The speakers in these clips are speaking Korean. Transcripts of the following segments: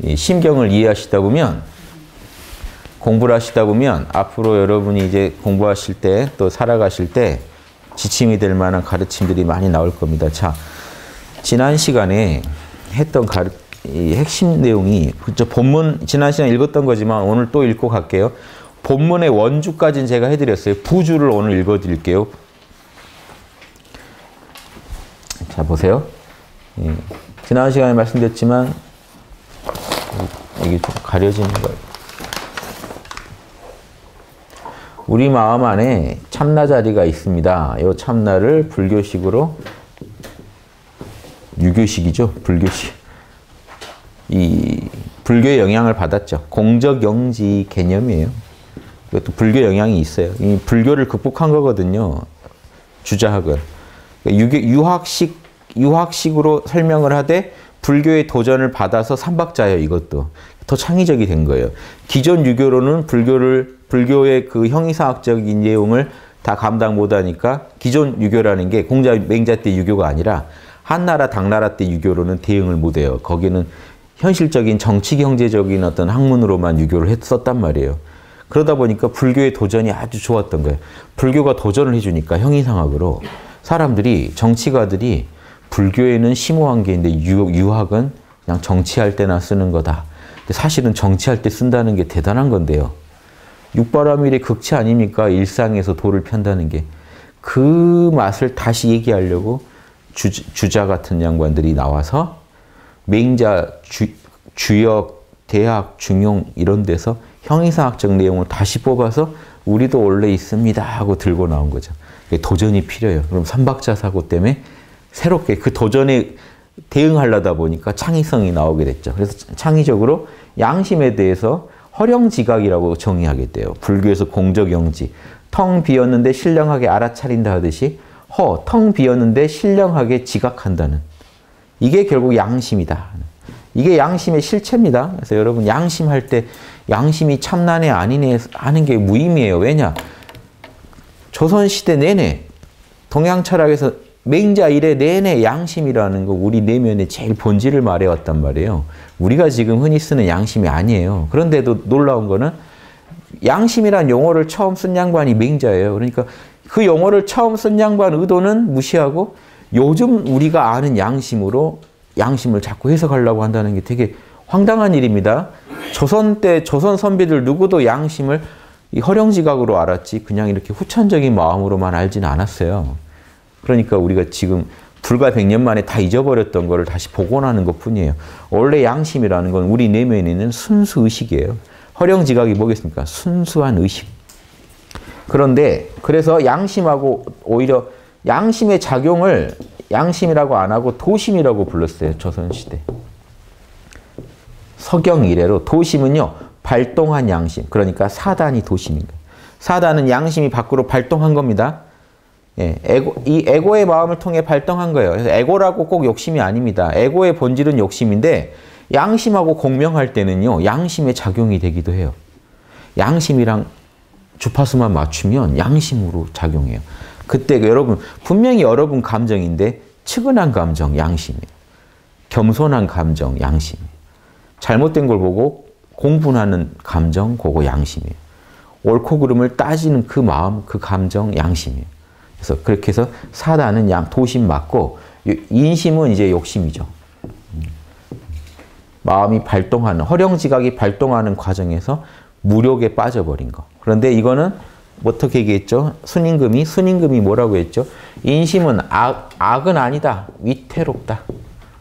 이 심경을 이해하시다 보면 공부를 하시다 보면 앞으로 여러분이 이제 공부하실 때 또 살아가실 때 지침이 될 만한 가르침들이 많이 나올 겁니다. 자, 지난 시간에 했던 이 핵심 내용이 그쵸, 본문 지난 시간에 읽었던 거지만 오늘 또 읽고 갈게요. 본문의 원주까지는 제가 해드렸어요. 부주를 오늘 읽어드릴게요. 자, 보세요. 예, 지난 시간에 말씀드렸지만 이게 좀 가려지는 거예요. 우리 마음 안에 참나 자리가 있습니다. 이 참나를 불교식으로 유교식이죠. 불교식. 이 불교의 영향을 받았죠. 공적영지 개념이에요. 이것도 불교 영향이 있어요. 이 불교를 극복한 거거든요. 주자학은. 유학식으로 설명을 하되 불교의 도전을 받아서 삼박자예요. 이것도. 더 창의적이 된 거예요. 기존 유교로는 불교의 그 형이상학적인 내용을 다 감당 못하니까 기존 유교라는 게 공자, 맹자 때 유교가 아니라 한나라, 당나라 때 유교로는 대응을 못해요. 거기는 현실적인 정치, 경제적인 어떤 학문으로만 유교를 했었단 말이에요. 그러다 보니까 불교의 도전이 아주 좋았던 거예요. 불교가 도전을 해주니까 형이상학으로 사람들이, 정치가들이 불교에는 심오한 게 있는데 유학은 그냥 정치할 때나 쓰는 거다. 근데 사실은 정치할 때 쓴다는 게 대단한 건데요. 육바라밀의 극치 아닙니까? 일상에서 도를 편다는 게. 그 맛을 다시 얘기하려고 주자 같은 양반들이 나와서 맹자, 주역, 대학, 중용 이런 데서 형이상학적 내용을 다시 뽑아서 우리도 원래 있습니다 하고 들고 나온 거죠. 도전이 필요해요. 그럼 삼박자 사고 때문에 새롭게 그 도전에 대응하려다 보니까 창의성이 나오게 됐죠. 그래서 창의적으로 양심에 대해서 허령지각이라고 정의하게 돼요. 불교에서 공적영지. 텅 비었는데 신령하게 알아차린다 하듯이 텅 비었는데 신령하게 지각한다는. 이게 결국 양심이다. 이게 양심의 실체입니다. 그래서 여러분 양심할 때 양심이 참나네 아니네 하는 게 무의미해요. 왜냐? 조선시대 내내 동양 철학에서 맹자 이래 내내 양심이라는 거 우리 내면의 제일 본질을 말해왔단 말이에요. 우리가 지금 흔히 쓰는 양심이 아니에요. 그런데도 놀라운 거는 양심이란 용어를 처음 쓴 양반이 맹자예요. 그러니까 그 용어를 처음 쓴 양반 의도는 무시하고 요즘 우리가 아는 양심으로 양심을 자꾸 해석하려고 한다는 게 되게 황당한 일입니다. 조선 때 조선 선비들 누구도 양심을 이 허령지각으로 알았지 그냥 이렇게 후천적인 마음으로만 알지는 않았어요. 그러니까 우리가 지금 불과 100년 만에 다 잊어버렸던 거를 다시 복원하는 것뿐이에요. 원래 양심이라는 건 우리 내면에 있는 순수 의식이에요. 허령지각이 뭐겠습니까? 순수한 의식. 그런데 그래서 양심하고 오히려 양심의 작용을 양심이라고 안 하고 도심이라고 불렀어요. 조선시대. 서경 이래로 도심은요. 발동한 양심. 그러니까 사단이 도심인 거예요. 사단은 양심이 밖으로 발동한 겁니다. 예, 이 에고의 마음을 통해 발동한 거예요. 그래서 에고라고 꼭 욕심이 아닙니다. 에고의 본질은 욕심인데 양심하고 공명할 때는요. 양심의 작용이 되기도 해요. 양심이랑 주파수만 맞추면 양심으로 작용해요. 그때 여러분 분명히 여러분 감정인데 측은한 감정 양심이에요. 겸손한 감정 양심이에요. 잘못된 걸 보고 공분하는 감정 그거 양심이에요. 옳고 그름을 따지는 그 마음 그 감정 양심이에요. 그래서 그렇게 해서 사단은 도심 맞고 인심은 이제 욕심이죠. 마음이 발동하는 허령지각이 발동하는 과정에서 무력에 빠져버린 거. 그런데 이거는 어떻게 얘기했죠? 순임금이 뭐라고 했죠? 인심은 악은 아니다. 위태롭다.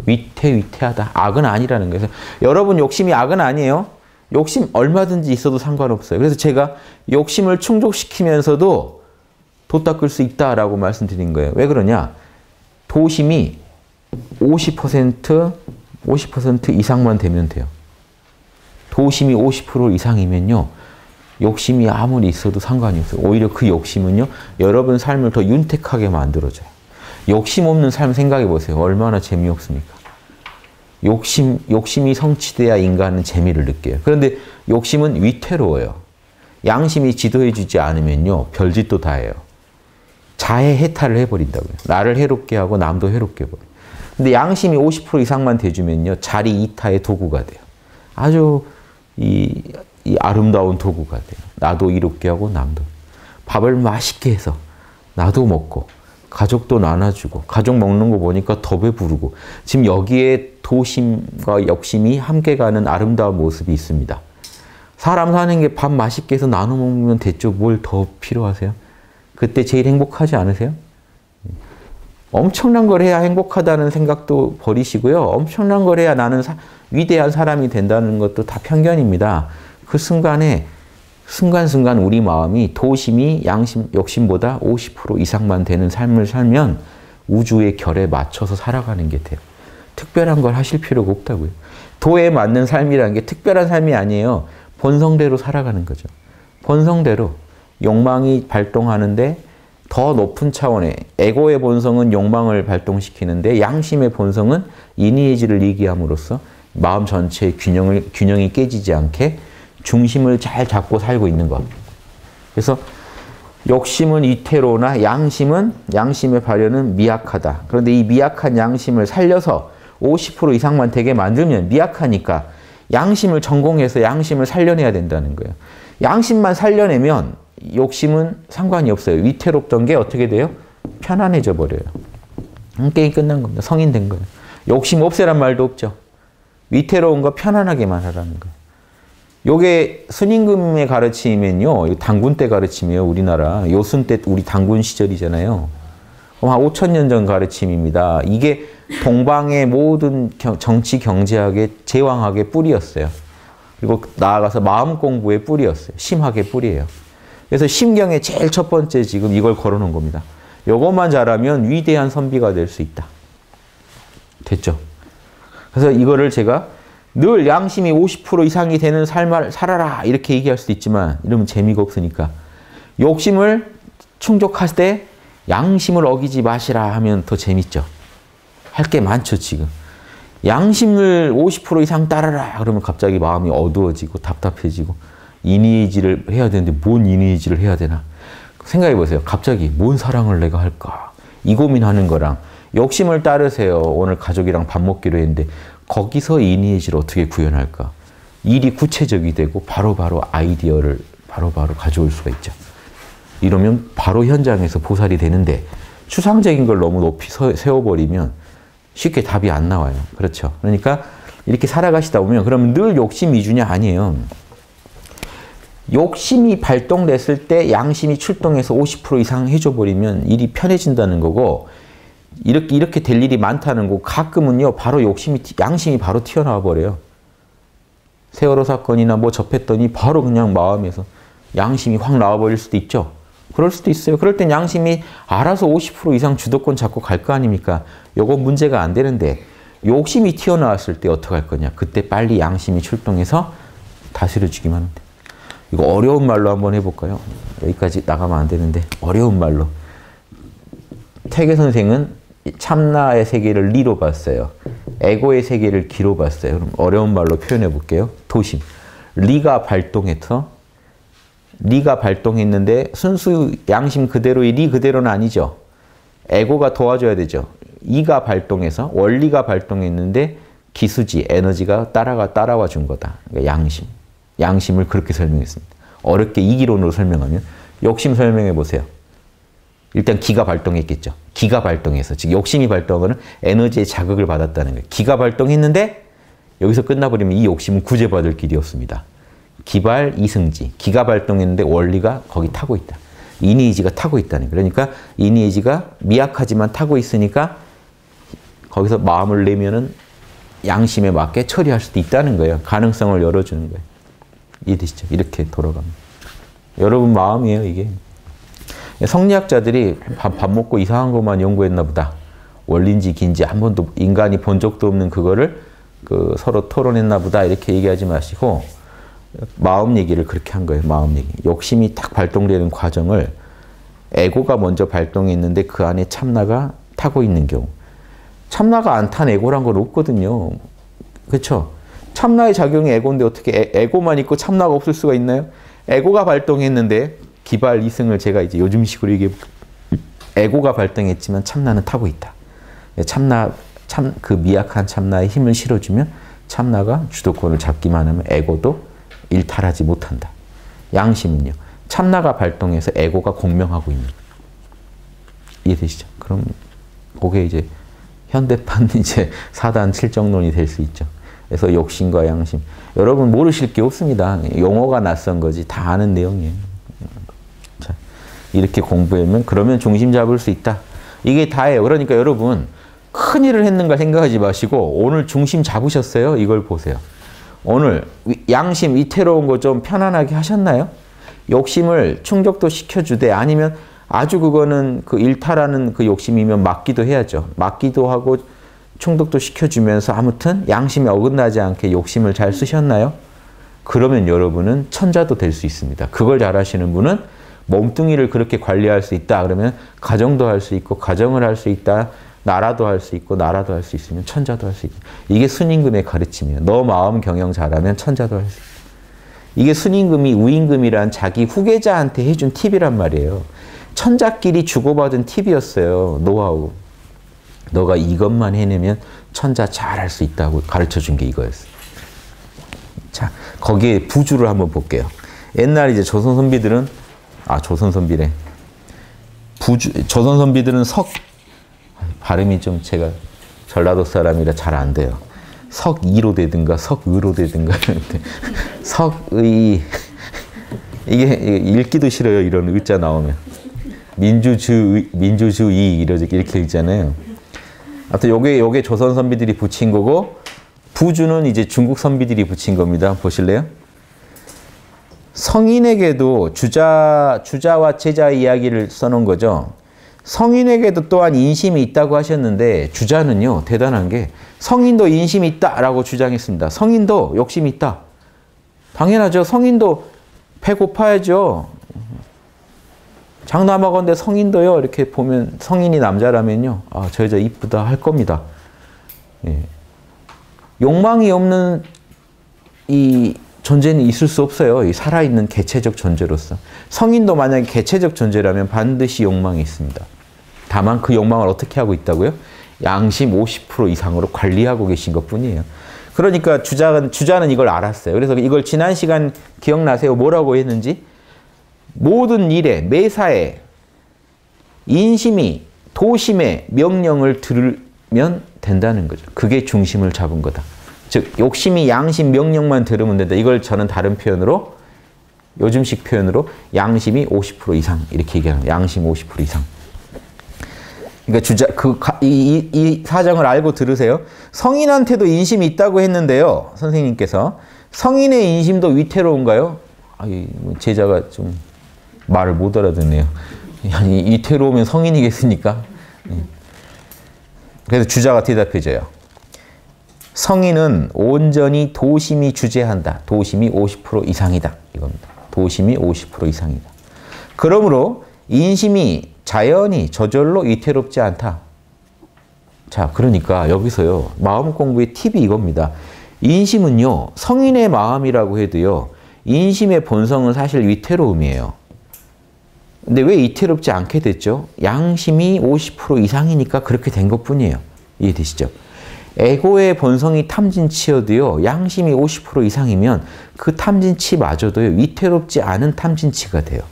위태하다. 악은 아니라는 거예요. 그래서 여러분 욕심이 악은 아니에요. 욕심 얼마든지 있어도 상관없어요. 그래서 제가 욕심을 충족시키면서도 도 닦을 수 있다라고 말씀드린 거예요. 왜 그러냐? 도심이 50% 이상만 되면 돼요. 도심이 50% 이상이면요. 욕심이 아무리 있어도 상관이 없어요. 오히려 그 욕심은요. 여러분 삶을 더 윤택하게 만들어줘요. 욕심 없는 삶 생각해 보세요. 얼마나 재미없습니까? 욕심이 성취돼야 인간은 재미를 느껴요. 그런데 욕심은 위태로워요. 양심이 지도해 주지 않으면요. 별짓도 다 해요. 자해 해탈을 해버린다고요. 나를 해롭게 하고 남도 해롭게 해버려요. 근데 양심이 50% 이상만 돼주면요. 자리 이타의 도구가 돼요. 아주 이 아름다운 도구가 돼요. 나도 이롭게 하고 남도. 밥을 맛있게 해서 나도 먹고 가족도 나눠주고 가족 먹는 거 보니까 더 배부르고 지금 여기에 도심과 욕심이 함께 가는 아름다운 모습이 있습니다. 사람 사는 게 밥 맛있게 해서 나눠 먹으면 됐죠. 뭘 더 필요하세요? 그때 제일 행복하지 않으세요? 엄청난 걸 해야 행복하다는 생각도 버리시고요. 엄청난 걸 해야 나는 위대한 사람이 된다는 것도 다 편견입니다. 그 순간에 순간순간 우리 마음이 도심이 욕심보다 50% 이상만 되는 삶을 살면 우주의 결에 맞춰서 살아가는 게 돼요. 특별한 걸 하실 필요가 없다고요. 도에 맞는 삶이라는 게 특별한 삶이 아니에요. 본성대로 살아가는 거죠. 본성대로 욕망이 발동하는데 더 높은 차원의 에고의 본성은 욕망을 발동시키는데 양심의 본성은 이니에이지를 얘기함으로써 마음 전체의 균형이 깨지지 않게 중심을 잘 잡고 살고 있는 것. 그래서 욕심은 이태로나 양심의 발현은 미약하다. 그런데 이 미약한 양심을 살려서 50% 이상만 되게 만들면 미약하니까 양심을 전공해서 양심을 살려내야 된다는 거예요. 양심만 살려내면 욕심은 상관이 없어요. 위태롭던 게 어떻게 돼요? 편안해져 버려요. 게임 끝난 겁니다. 성인 된 거예요. 욕심 없애란 말도 없죠. 위태로운 거 편안하게만 하라는 거예요. 요게 스님금의 가르침이면요. 당군 때 가르침이에요. 우리나라. 요순 때 우리 당군 시절이잖아요. 한 5,000년 전 가르침입니다. 이게 동방의 모든 정치 경제학의 제왕학의 뿌리였어요. 그리고 나아가서 마음 공부의 뿌리였어요. 심학의 뿌리예요. 그래서 심경의 제일 첫 번째 지금 이걸 걸어놓은 겁니다. 요것만 잘하면 위대한 선비가 될 수 있다. 됐죠? 그래서 이거를 제가 늘 양심이 50% 이상이 되는 삶을 살아라 이렇게 얘기할 수도 있지만 이러면 재미가 없으니까 욕심을 충족할 때 양심을 어기지 마시라 하면 더 재밌죠. 할 게 많죠 지금. 양심을 50% 이상 따르라 그러면 갑자기 마음이 어두워지고 답답해지고 이니에이지를 해야 되는데 뭔 이니에이지를 해야 되나 생각해 보세요. 갑자기 뭔 사랑을 내가 할까 이 고민하는 거랑 욕심을 따르세요. 오늘 가족이랑 밥 먹기로 했는데 거기서 이니에이지를 어떻게 구현할까? 일이 구체적이 되고 바로바로 아이디어를 바로바로 가져올 수가 있죠. 이러면 바로 현장에서 보살이 되는데 추상적인 걸 너무 높이 세워버리면 쉽게 답이 안 나와요. 그렇죠? 그러니까 이렇게 살아가시다 보면 그러면 늘 욕심 위주냐? 아니에요. 욕심이 발동됐을 때 양심이 출동해서 50% 이상 해줘버리면 일이 편해진다는 거고 이렇게 될 일이 많다는 거 가끔은요 바로 양심이 바로 튀어나와 버려요. 세월호 사건이나 뭐 접했더니 바로 그냥 마음에서 양심이 확 나와 버릴 수도 있죠. 그럴 수도 있어요. 그럴 땐 양심이 알아서 50% 이상 주도권 잡고 갈 거 아닙니까? 요거 문제가 안 되는데 욕심이 튀어나왔을 때 어떻게 할 거냐. 그때 빨리 양심이 출동해서 다스려주기만 하면 돼. 이거 어려운 말로 한번 해볼까요? 여기까지 나가면 안 되는데 어려운 말로. 태계 선생은 참나의 세계를 리로 봤어요. 에고의 세계를 기로 봤어요. 그럼 어려운 말로 표현해 볼게요. 도심. 리가 발동했는데 순수 양심 그대로의 리 그대로는 아니죠. 에고가 도와줘야 되죠. 이가 발동해서 원리가 발동했는데 기수지, 에너지가 따라와 준 거다. 그러니까 양심. 양심을 그렇게 설명했습니다. 어렵게 이기론으로 설명하면 욕심 설명해 보세요. 일단 기가 발동했겠죠. 기가 발동해서 즉 욕심이 발동하는 에너지의 자극을 받았다는 거예요. 기가 발동했는데 여기서 끝나버리면 이 욕심은 구제받을 길이 없습니다. 기발 이승지. 기가 발동했는데 원리가 거기 타고 있다. 이니에이지가 타고 있다는 거예요. 그러니까 이니에이지가 미약하지만 타고 있으니까 거기서 마음을 내면은 양심에 맞게 처리할 수도 있다는 거예요. 가능성을 열어주는 거예요. 이해되시죠? 이렇게 돌아갑니다. 여러분 마음이에요, 이게. 성리학자들이 밥 먹고 이상한 것만 연구했나 보다. 원리인지 긴지 한 번도 인간이 본 적도 없는 그거를 서로 토론했나 보다. 이렇게 얘기하지 마시고 마음 얘기를 그렇게 한 거예요. 마음 얘기. 욕심이 딱 발동되는 과정을 에고가 먼저 발동했는데 그 안에 참나가 타고 있는 경우. 참나가 안 탄 에고란 건 없거든요. 그렇죠? 참나의 작용이 에고인데 어떻게 에고만 있고 참나가 없을 수가 있나요? 에고가 발동했는데 기발 이승을 제가 이제 요즘식으로 얘기해볼게요. 에고가 발동했지만 참나는 타고 있다. 그 미약한 참나에 힘을 실어주면 참나가 주도권을 잡기만 하면 에고도 일탈하지 못한다. 양심은요. 참나가 발동해서 에고가 공명하고 있는. 이해되시죠? 그럼 그게 이제 현대판 이제 사단 칠정론이 될 수 있죠. 그래서 욕심과 양심. 여러분 모르실 게 없습니다. 용어가 낯선 거지 다 아는 내용이에요. 자, 이렇게 공부하면 그러면 중심 잡을 수 있다. 이게 다예요. 그러니까 여러분 큰일을 했는가 생각하지 마시고 오늘 중심 잡으셨어요? 이걸 보세요. 오늘 양심 위태로운 거 좀 편안하게 하셨나요? 욕심을 충족도 시켜주되 아니면 아주 그거는 그 일탈하는 그 욕심이면 막기도 해야죠. 막기도 하고 충족도 시켜주면서 아무튼 양심에 어긋나지 않게 욕심을 잘 쓰셨나요? 그러면 여러분은 천자도 될 수 있습니다. 그걸 잘 하시는 분은 몸뚱이를 그렇게 관리할 수 있다. 그러면 가정도 할 수 있고 가정을 할 수 있다. 나라도 할 수 있고 나라도 할 수 있으면 천자도 할 수 있다. 이게 순임금의 가르침이에요. 너 마음 경영 잘하면 천자도 할 수 있다. 이게 순임금이 우임금이란 자기 후계자한테 해준 팁이란 말이에요. 천자끼리 주고받은 팁이었어요. 노하우. 너가 이것만 해내면 천자 잘 할 수 있다고 가르쳐준 게 이거였어요. 자, 거기에 부주를 한번 볼게요. 옛날 이제 조선 선비들은 조선 선비래. 조선 선비들은 발음이 좀 제가 전라도 사람이라 잘 안 돼요. 석이로 되든가 석의로 되든가 석의 이게 읽기도 싫어요. 이런 의자 나오면 민주주의 이렇게 읽잖아요. 하여튼 요게 조선 선비들이 붙인 거고 부주는 이제 중국 선비들이 붙인 겁니다. 보실래요? 성인에게도 주자와 제자 이야기를 써놓은 거죠. 성인에게도 또한 인심이 있다고 하셨는데 주자는요. 대단한 게 성인도 인심이 있다라고 주장했습니다. 성인도 욕심이 있다. 당연하죠. 성인도 배고파야죠. 장남하건대 성인도요. 이렇게 보면 성인이 남자라면요. 저 여자 이쁘다 할 겁니다. 예. 욕망이 없는 이 존재는 있을 수 없어요. 이 살아있는 개체적 존재로서. 성인도 만약에 개체적 존재라면 반드시 욕망이 있습니다. 다만 그 욕망을 어떻게 하고 있다고요? 양심 50% 이상으로 관리하고 계신 것뿐이에요. 그러니까 주자는 이걸 알았어요. 그래서 이걸 지난 시간 기억나세요? 뭐라고 했는지? 모든 일에, 매사에 인심이 도심의 명령을 들으면 된다는 거죠. 그게 중심을 잡은 거다. 즉 욕심이 양심 명령만 들으면 된다. 이걸 저는 다른 표현으로 요즘식 표현으로 양심이 50% 이상 이렇게 얘기하는 거예요. 양심 50% 이상. 그러니까 이 사정을 알고 들으세요. 성인한테도 인심이 있다고 했는데요. 선생님께서 성인의 인심도 위태로운가요? 제자가 좀 말을 못 알아듣네요. 아니 위태로우면 성인이겠습니까? 그래서 주자가 대답해줘요. 성인은 온전히 도심이 주재한다. 도심이 50% 이상이다. 이겁니다. 도심이 50% 이상이다. 그러므로 인심이 자연히 저절로 위태롭지 않다. 자, 그러니까 여기서요. 마음 공부의 팁이 이겁니다. 인심은요. 성인의 마음이라고 해도요. 인심의 본성은 사실 위태로움이에요. 근데 왜 위태롭지 않게 됐죠? 양심이 50% 이상이니까 그렇게 된 것뿐이에요. 이해되시죠? 에고의 본성이 탐진치여도요. 양심이 50% 이상이면 그 탐진치마저도요. 위태롭지 않은 탐진치가 돼요.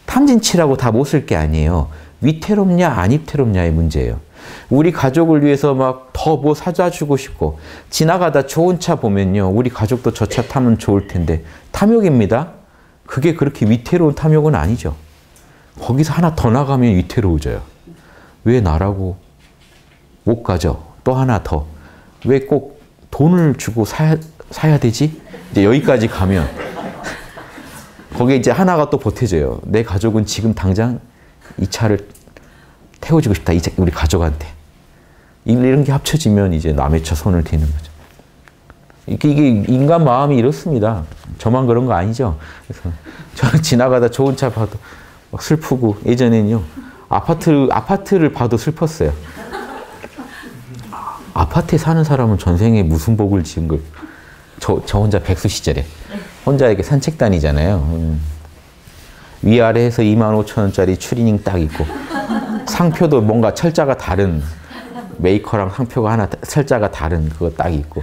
탐진치라고 다 못 쓸 게 아니에요. 위태롭냐 안 위태롭냐의 문제예요. 우리 가족을 위해서 막 더 뭐 사다 주고 싶고 지나가다 좋은 차 보면요. 우리 가족도 저 차 타면 좋을 텐데 탐욕입니다. 그게 그렇게 위태로운 탐욕은 아니죠. 거기서 하나 더 나가면 위태로워져요. 왜 나라고 못 가죠? 또 하나 더. 왜 꼭 돈을 주고 사야 되지? 이제 여기까지 가면 거기에 이제 하나가 또 보태져요. 내 가족은 지금 당장 이 차를 태워주고 싶다. 우리 가족한테. 이런 게 합쳐지면 이제 남의 차 손을 대는 거죠. 이게 인간 마음이 이렇습니다. 저만 그런 거 아니죠. 그래서 저는 지나가다 좋은 차 봐도 막 슬프고 예전에는요. 아파트를 봐도 슬펐어요. 아파트에 사는 사람은 전생에 무슨 복을 지은 걸. 저 혼자 백수 시절에 혼자 이렇게 산책 다니잖아요. 위아래해서 25,000원짜리 추리닝 딱 있고 상표도 뭔가 철자가 다른 메이커랑 상표가 하나 철자가 다른 그거 딱 있고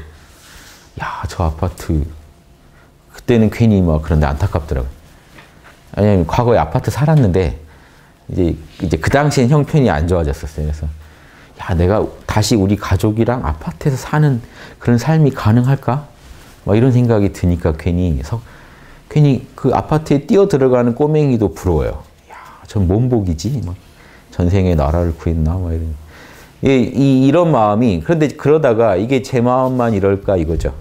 야, 저 아파트 그때는 괜히 막 그런데 안타깝더라고요. 왜냐면 과거에 아파트 살았는데 이제 그 당시엔 형편이 안 좋아졌었어요. 그래서 야, 내가 다시 우리 가족이랑 아파트에서 사는 그런 삶이 가능할까? 막 이런 생각이 드니까 괜히 그 아파트에 뛰어 들어가는 꼬맹이도 부러워요. 야, 전 뭔 복이지? 막 전생에 나라를 구했나? 막 이런 마음이, 그런데 그러다가 이게 제 마음만 이럴까 이거죠.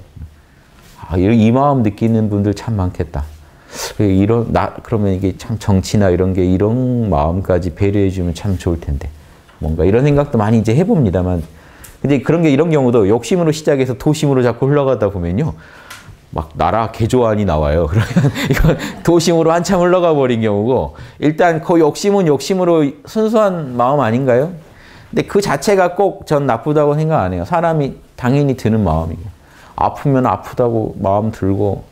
아, 이 마음 느끼는 분들 참 많겠다. 그러면 이게 참 정치나 이런 게 이런 마음까지 배려해주면 참 좋을 텐데. 뭔가 이런 생각도 많이 이제 해봅니다만. 근데 이런 경우도 욕심으로 시작해서 도심으로 자꾸 흘러가다 보면요. 막 나라 개조안이 나와요. 그러면 이건 도심으로 한참 흘러가 버린 경우고, 일단 그 욕심은 욕심으로 순수한 마음 아닌가요? 근데 그 자체가 꼭 전 나쁘다고 생각 안 해요. 사람이 당연히 드는 마음이고, 아프면 아프다고 마음 들고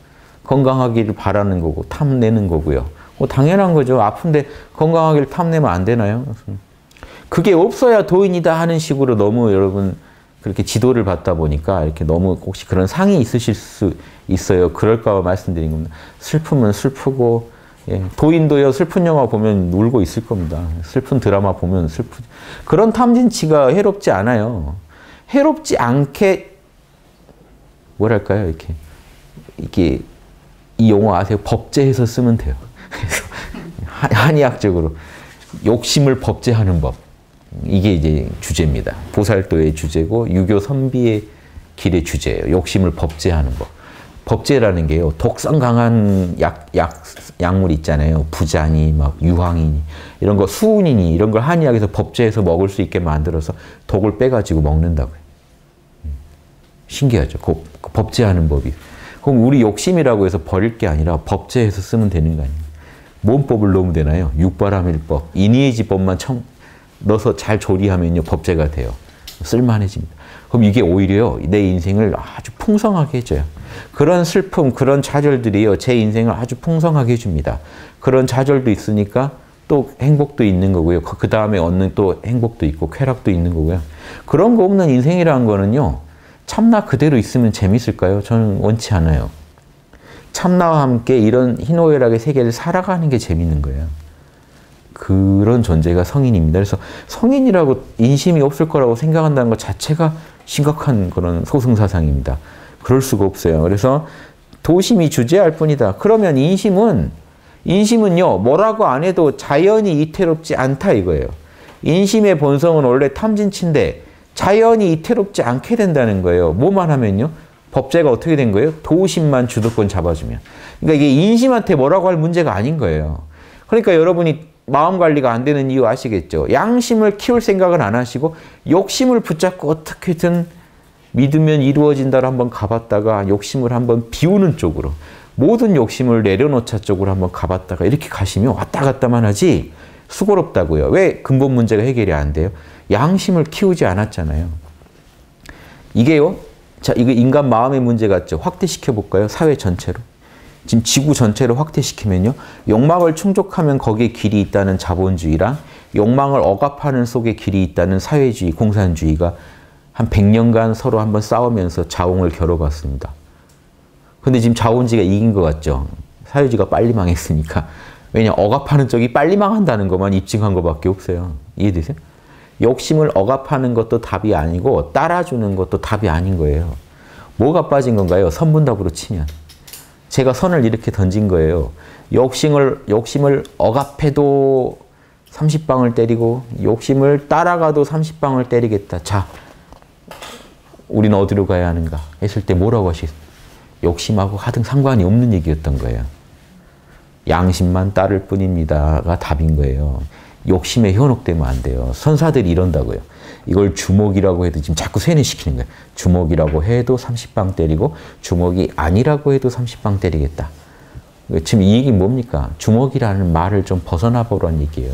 건강하기를 바라는 거고 탐내는 거고요. 당연한 거죠. 아픈데 건강하기를 탐내면 안 되나요? 그게 없어야 도인이다 하는 식으로 너무 여러분 그렇게 지도를 받다 보니까 이렇게 너무 혹시 그런 상이 있으실 수 있어요. 그럴까 봐 말씀드린 겁니다. 슬프면 슬프고, 예. 도인도요, 슬픈 영화 보면 울고 있을 겁니다. 슬픈 드라마 보면 그런 탐진치가 해롭지 않아요. 해롭지 않게, 뭐랄까요, 이렇게, 이 용어 아세요? 법제해서 쓰면 돼요. 그래서 한의학적으로 욕심을 법제하는 법. 이게 이제 주제입니다. 보살도의 주제고 유교 선비의 길의 주제예요. 욕심을 법제하는 법. 법제라는 게요, 독성 강한 약물 있잖아요. 부자니, 막 유황이니, 이런 거 수은이니, 이런 걸 한의학에서 법제해서 먹을 수 있게 만들어서 독을 빼가지고 먹는다고요. 신기하죠. 그 법제하는 법이. 그럼 우리 욕심이라고 해서 버릴 게 아니라 법제해서 쓰면 되는 거 아니에요. 뭔 법을 넣으면 되나요? 육바라밀법, 인의지법만 넣어서 잘 조리하면요, 법제가 돼요. 쓸만해집니다. 그럼 이게 오히려 내 인생을 아주 풍성하게 해줘요. 그런 슬픔, 그런 좌절들이요, 제 인생을 아주 풍성하게 해줍니다. 그런 좌절도 있으니까 또 행복도 있는 거고요. 그 다음에 얻는 또 행복도 있고 쾌락도 있는 거고요. 그런 거 없는 인생이라는 거는요, 참나 그대로 있으면 재밌을까요? 저는 원치 않아요. 참나와 함께 이런 희노애락의 세계를 살아가는 게 재밌는 거예요. 그런 존재가 성인입니다. 그래서 성인이라고 인심이 없을 거라고 생각한다는 것 자체가 심각한 그런 소승사상입니다. 그럴 수가 없어요. 그래서 도심이 주재할 뿐이다. 그러면 인심은요, 뭐라고 안 해도 자연이 이태롭지 않다 이거예요. 인심의 본성은 원래 탐진치인데 자연이 이태롭지 않게 된다는 거예요. 뭐만 하면요? 법제가 어떻게 된 거예요? 도심만 주도권 잡아주면. 그러니까 이게 인심한테 뭐라고 할 문제가 아닌 거예요. 그러니까 여러분이 마음 관리가 안 되는 이유 아시겠죠? 양심을 키울 생각은 안 하시고 욕심을 붙잡고 어떻게든 믿으면 이루어진다로 한번 가봤다가 욕심을 한번 비우는 쪽으로, 모든 욕심을 내려놓자 쪽으로 한번 가봤다가 이렇게 가시면 왔다 갔다만 하지 수고롭다고요. 왜 근본 문제가 해결이 안 돼요? 양심을 키우지 않았잖아요. 이게요, 자, 이거 인간 마음의 문제 같죠? 확대시켜 볼까요? 사회 전체로. 지금 지구 전체를 확대시키면요, 욕망을 충족하면 거기에 길이 있다는 자본주의랑 욕망을 억압하는 속에 길이 있다는 사회주의, 공산주의가 한 100년간 서로 한번 싸우면서 자웅을 겨뤄봤습니다. 근데 지금 자본주의가 이긴 것 같죠? 사회주의가 빨리 망했으니까. 왜냐, 억압하는 쪽이 빨리 망한다는 것만 입증한 것밖에 없어요. 이해되세요? 욕심을 억압하는 것도 답이 아니고 따라주는 것도 답이 아닌 거예요. 뭐가 빠진 건가요? 선분답으로 치면. 제가 선을 이렇게 던진 거예요. 욕심을 억압해도 30방을 때리고 욕심을 따라가도 30방을 때리겠다. 자, 우리는 어디로 가야 하는가? 했을 때 뭐라고 하시겠어요? 욕심하고 하등 상관이 없는 얘기였던 거예요. 양심만 따를 뿐입니다가 답인 거예요. 욕심에 현혹되면 안 돼요. 선사들이 이런다고요. 이걸 주먹이라고 해도 지금 자꾸 세뇌시키는 거예요. 주먹이라고 해도 30방 때리고 주먹이 아니라고 해도 30방 때리겠다. 지금 이 얘기는 뭡니까? 주먹이라는 말을 좀 벗어나 보라는 얘기예요.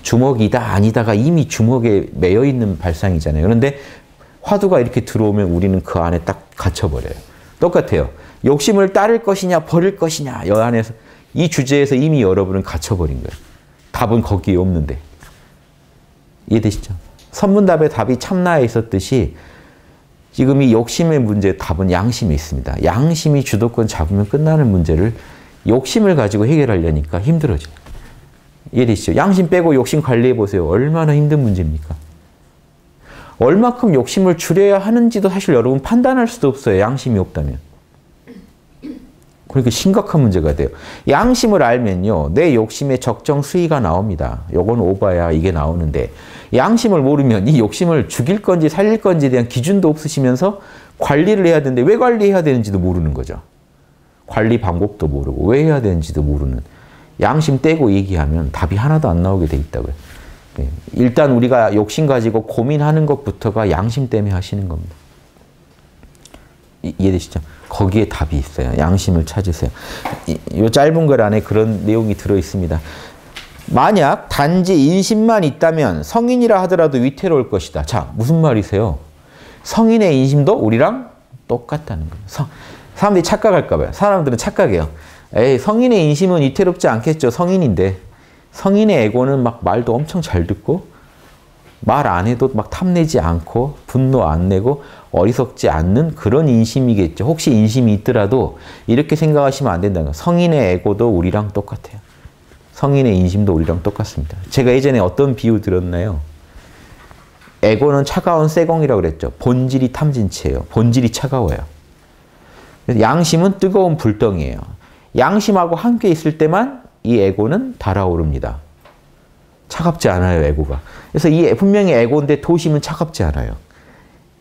주먹이다 아니다가 이미 주먹에 매여 있는 발상이잖아요. 그런데 화두가 이렇게 들어오면 우리는 그 안에 딱 갇혀버려요. 똑같아요. 욕심을 따를 것이냐 버릴 것이냐 이 안에서, 이 주제에서 이미 여러분은 갇혀버린 거예요. 답은 거기에 없는데. 이해되시죠? 선문답의 답이 참나에 있었듯이 지금 이 욕심의 문제의 답은 양심에 있습니다. 양심이 주도권 잡으면 끝나는 문제를 욕심을 가지고 해결하려니까 힘들어져요. 이해되시죠? 양심 빼고 욕심 관리해 보세요. 얼마나 힘든 문제입니까? 얼마큼 욕심을 줄여야 하는지도 사실 여러분 판단할 수도 없어요. 양심이 없다면. 그러니까 심각한 문제가 돼요. 양심을 알면요. 내 욕심에 적정 수위가 나옵니다. 요건 오바야 이게 나오는데 양심을 모르면 이 욕심을 죽일 건지 살릴 건지에 대한 기준도 없으시면서 관리를 해야 되는데 왜 관리해야 되는지도 모르는 거죠. 관리 방법도 모르고 왜 해야 되는지도 모르는 양심 떼고 얘기하면 답이 하나도 안 나오게 돼 있다고요. 일단 우리가 욕심 가지고 고민하는 것부터가 양심 때문에 하시는 겁니다. 이해되시죠? 거기에 답이 있어요. 양심을 찾으세요. 이 짧은 글 안에 그런 내용이 들어 있습니다. 만약 단지 인심만 있다면 성인이라 하더라도 위태로울 것이다. 자, 무슨 말이세요? 성인의 인심도 우리랑 똑같다는 거예요. 사람들이 착각할까 봐요. 사람들은 착각해요. 에이, 성인의 인심은 위태롭지 않겠죠. 성인인데. 성인의 에고는 막 말도 엄청 잘 듣고 말 안 해도 막 탐내지 않고 분노 안 내고 어리석지 않는 그런 인심이겠죠. 혹시 인심이 있더라도 이렇게 생각하시면 안 된다는 거예요. 성인의 에고도 우리랑 똑같아요. 성인의 인심도 우리랑 똑같습니다. 제가 예전에 어떤 비유 들었나요? 에고는 차가운 쇠공이라고 그랬죠. 본질이 탐진치예요. 본질이 차가워요. 양심은 뜨거운 불덩이에요. 양심하고 함께 있을 때만 이 에고는 달아오릅니다. 차갑지 않아요, 에고가. 그래서 분명히 에고인데 도심은 차갑지 않아요.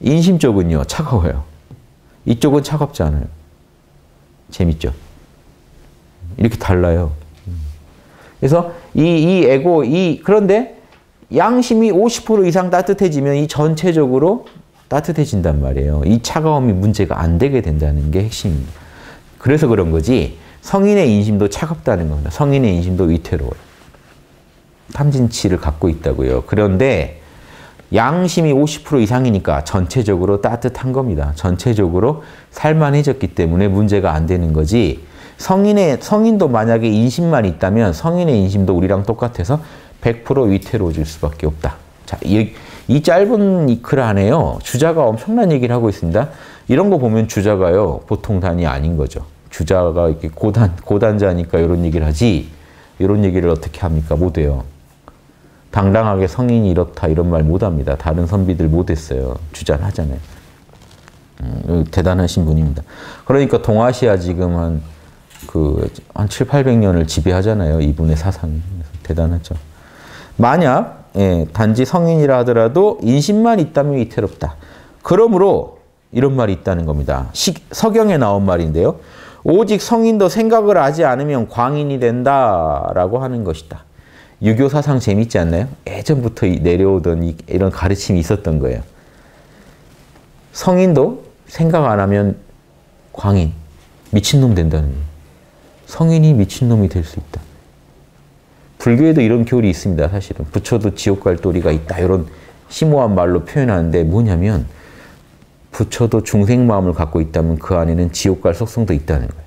인심 쪽은요, 차가워요. 이쪽은 차갑지 않아요. 재밌죠? 이렇게 달라요. 그래서 이 에고, 그런데 양심이 50% 이상 따뜻해지면 이 전체적으로 따뜻해진단 말이에요. 이 차가움이 문제가 안 되게 된다는 게 핵심입니다. 그래서 그런 거지, 성인의 인심도 차갑다는 겁니다. 성인의 인심도 위태로워요. 탐진치를 갖고 있다고요. 그런데 양심이 50% 이상이니까 전체적으로 따뜻한 겁니다. 전체적으로 살만해졌기 때문에 문제가 안 되는 거지. 성인도 만약에 인심만 있다면 성인의 인심도 우리랑 똑같아서 100% 위태로워질 수밖에 없다. 자, 이 짧은 이 글 안에요. 주자가 엄청난 얘기를 하고 있습니다. 이런 거 보면 주자가요. 보통 단이 아닌 거죠. 주자가 이렇게 고단자니까 이런 얘기를 하지. 이런 얘기를 어떻게 합니까? 못해요. 당당하게 성인이 이렇다 이런 말 못합니다. 다른 선비들 못했어요. 주자는 하잖아요. 대단하신 분입니다. 그러니까 동아시아 지금 한 7, 800년을 지배하잖아요. 이분의 사상이. 대단하죠. 만약 단지 성인이라 하더라도 인심만 있다면 위태롭다. 그러므로 이런 말이 있다는 겁니다. 서경에 나온 말인데요. 오직 성인도 생각을 하지 않으면 광인이 된다라고 하는 것이다. 유교 사상 재밌지 않나요? 예전부터 내려오던 이런 가르침이 있었던 거예요. 성인도 생각 안 하면 광인, 미친놈 된다는 거예요. 성인이 미친놈이 될 수 있다. 불교에도 이런 교리 있습니다. 사실은. 부처도 지옥 갈 도리가 있다. 이런 심오한 말로 표현하는데 뭐냐면 부처도 중생 마음을 갖고 있다면 그 안에는 지옥 갈 속성도 있다는 거예요.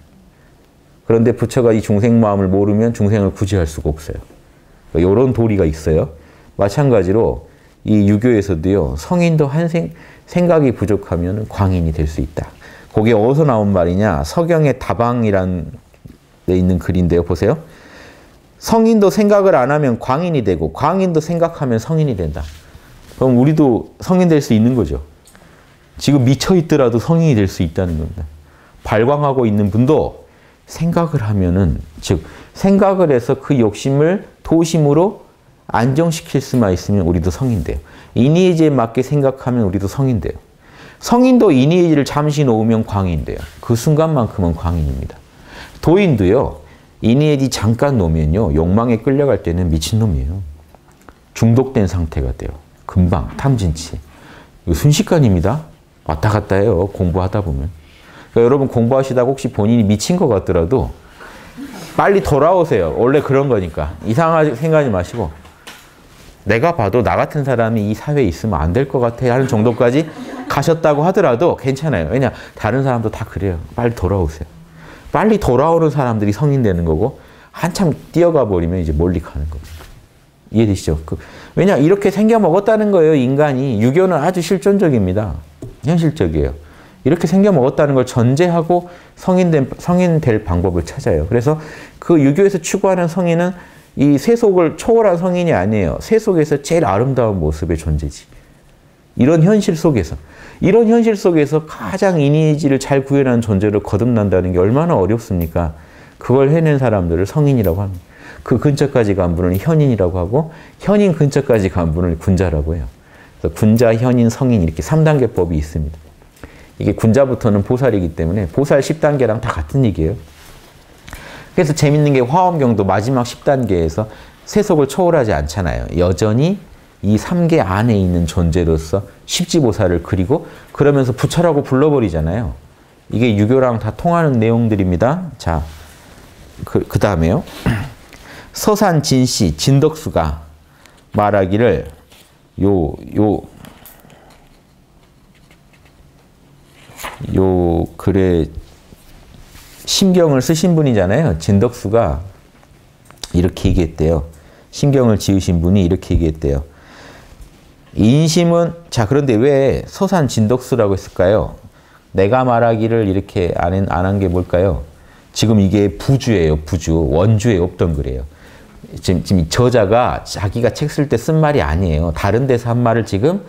그런데 부처가 이 중생 마음을 모르면 중생을 구제할 수가 없어요. 이런 도리가 있어요. 마찬가지로 이 유교에서도요. 성인도 생각이 부족하면 광인이 될 수 있다. 그게 어디서 나온 말이냐. 서경의 다방이라는 데 있는 글인데요. 보세요. 성인도 생각을 안 하면 광인이 되고 광인도 생각하면 성인이 된다. 그럼 우리도 성인 될 수 있는 거죠. 지금 미쳐있더라도 성인이 될 수 있다는 겁니다. 발광하고 있는 분도 생각을 하면은, 즉 생각을 해서 그 욕심을 도심으로 안정시킬 수만 있으면 우리도 성인 돼요. 이니에지에 맞게 생각하면 우리도 성인 돼요. 성인도 이니에지를 잠시 놓으면 광인 돼요. 그 순간만큼은 광인입니다. 도인도요. 이니에지 잠깐 놓으면요. 욕망에 끌려갈 때는 미친놈이에요. 중독된 상태가 돼요. 금방 탐진치. 이거 순식간입니다. 왔다 갔다 해요. 공부하다 보면. 그러니까 여러분 공부하시다가 혹시 본인이 미친 것 같더라도 빨리 돌아오세요. 원래 그런 거니까. 이상하게 생각하지 마시고 내가 봐도 나 같은 사람이 이 사회에 있으면 안 될 것 같아 하는 정도까지 가셨다고 하더라도 괜찮아요. 왜냐? 다른 사람도 다 그래요. 빨리 돌아오세요. 빨리 돌아오는 사람들이 성인 되는 거고 한참 뛰어가 버리면 이제 멀리 가는 겁니다. 이해되시죠? 왜냐? 이렇게 생겨 먹었다는 거예요. 인간이. 유교는 아주 실존적입니다. 현실적이에요. 이렇게 생겨 먹었다는 걸 전제하고 성인 될 방법을 찾아요. 그래서 그 유교에서 추구하는 성인은 이 세속을 초월한 성인이 아니에요. 세속에서 제일 아름다운 모습의 존재지. 이런 현실 속에서 가장 이니지를 잘 구현한 존재로 거듭난다는 게 얼마나 어렵습니까? 그걸 해낸 사람들을 성인이라고 합니다. 그 근처까지 간 분은 현인이라고 하고 현인 근처까지 간 분을 군자라고 해요. 그래서 군자, 현인, 성인 이렇게 3단계법이 있습니다. 이게 군자부터는 보살이기 때문에 보살 10단계랑 다 같은 얘기예요. 그래서 재밌는 게 화엄경도 마지막 10단계에서 세속을 초월하지 않잖아요. 여전히 이 3계 안에 있는 존재로서 십지보살을 그리고 그러면서 부처라고 불러버리잖아요. 이게 유교랑 다 통하는 내용들입니다. 자, 그 다음에요. 서산 진씨, 진덕수가 말하기를 요 글에 심경을 쓰신 분이잖아요. 진덕수가 이렇게 얘기했대요. 심경을 지으신 분이 이렇게 얘기했대요. 인심은, 자, 그런데 왜 서산 진덕수라고 했을까요? 내가 말하기를 이렇게 안 한 게 뭘까요? 지금 이게 부주예요, 부주. 원주에 없던 글이에요. 지금 저자가 자기가 책 쓸 때 쓴 말이 아니에요. 다른 데서 한 말을 지금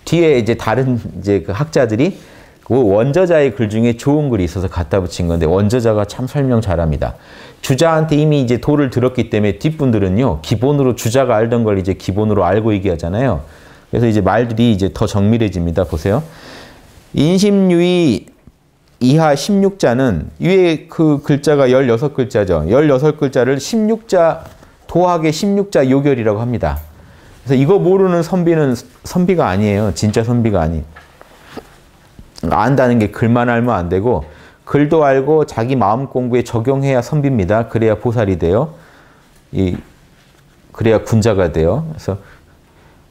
뒤에 이제 다른 그 학자들이 그 원저자의 글 중에 좋은 글이 있어서 갖다 붙인 건데 원저자가 참 설명 잘합니다. 주자한테 이미 이제 도를 들었기 때문에 뒷분들은요, 기본으로 주자가 알던 걸 이제 기본으로 알고 얘기하잖아요. 그래서 이제 말들이 이제 더 정밀해집니다. 보세요. 인심유의 이하 16자는 위에 그 글자가 16글자죠. 16글자를 16자, 도학의 16자 요결이라고 합니다. 그래서 이거 모르는 선비는 선비가 아니에요. 진짜 선비가 아니에요. 안다는 게 글만 알면 안 되고 글도 알고 자기 마음 공부에 적용해야 선비입니다. 그래야 보살이 돼요. 그래야 군자가 돼요. 그래서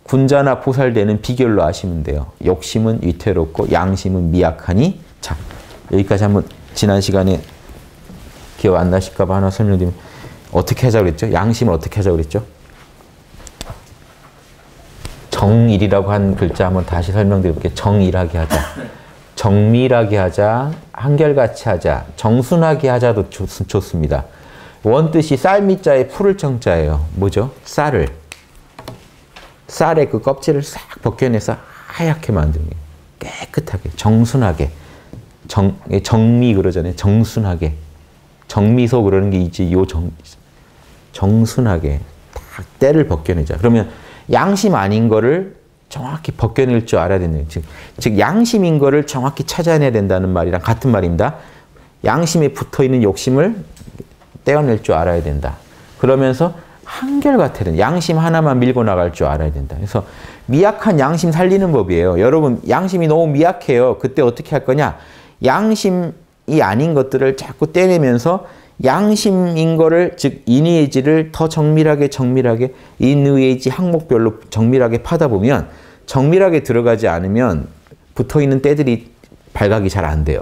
군자나 보살되는 비결로 아시면 돼요. 욕심은 위태롭고 양심은 미약하니. 자, 여기까지 한번 지난 시간에 기억 안 나실까 봐 하나 설명드리면 어떻게 하자고 그랬죠? 양심을 어떻게 하자고 그랬죠? 정일이라고 한 글자 한번 다시 설명드릴게요. 정일하게 하자. 정밀하게 하자. 한결같이 하자. 정순하게 하자도 좋습니다. 원뜻이 쌀미자에 풀을 정자예요. 뭐죠? 쌀을. 쌀의 그 껍질을 싹 벗겨내서 하얗게 만드는 거예요. 깨끗하게, 정순하게. 정미 그러잖아요. 정순하게. 정미소 그러는 게 있지. 정순하게 딱 때를 벗겨내자. 그러면 양심 아닌 거를 정확히 벗겨낼 줄 알아야 되는 거예요. 즉 양심인 거를 정확히 찾아내야 된다는 말이랑 같은 말입니다. 양심에 붙어있는 욕심을 떼어낼 줄 알아야 된다. 그러면서 한결같아야 된다. 양심 하나만 밀고 나갈 줄 알아야 된다. 그래서 미약한 양심 살리는 법이에요. 여러분 양심이 너무 미약해요. 그때 어떻게 할 거냐. 양심이 아닌 것들을 자꾸 떼내면서 양심인 거를, 즉 인의의지를 더 정밀하게 인의의지 항목별로 정밀하게 파다 보면 정밀하게 들어가지 않으면 붙어있는 때들이 발각이 잘 안 돼요.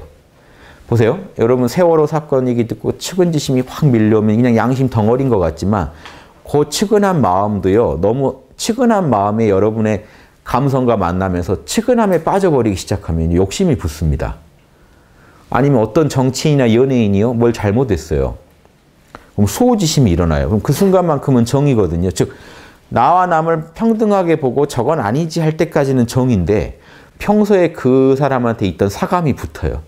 보세요. 여러분 세월호 사건 얘기 듣고 측은지심이 확 밀려오면 그냥 양심 덩어리인 것 같지만 그 측은한 마음도요. 너무 측은한 마음에 여러분의 감성과 만나면서 측은함에 빠져버리기 시작하면 욕심이 붙습니다. 아니면 어떤 정치인이나 연예인이요. 뭘 잘못했어요. 그럼 수호지심이 일어나요. 그럼 그 순간만큼은 정이거든요. 즉 나와 남을 평등하게 보고 저건 아니지 할 때까지는 정인데 평소에 그 사람한테 있던 사감이 붙어요.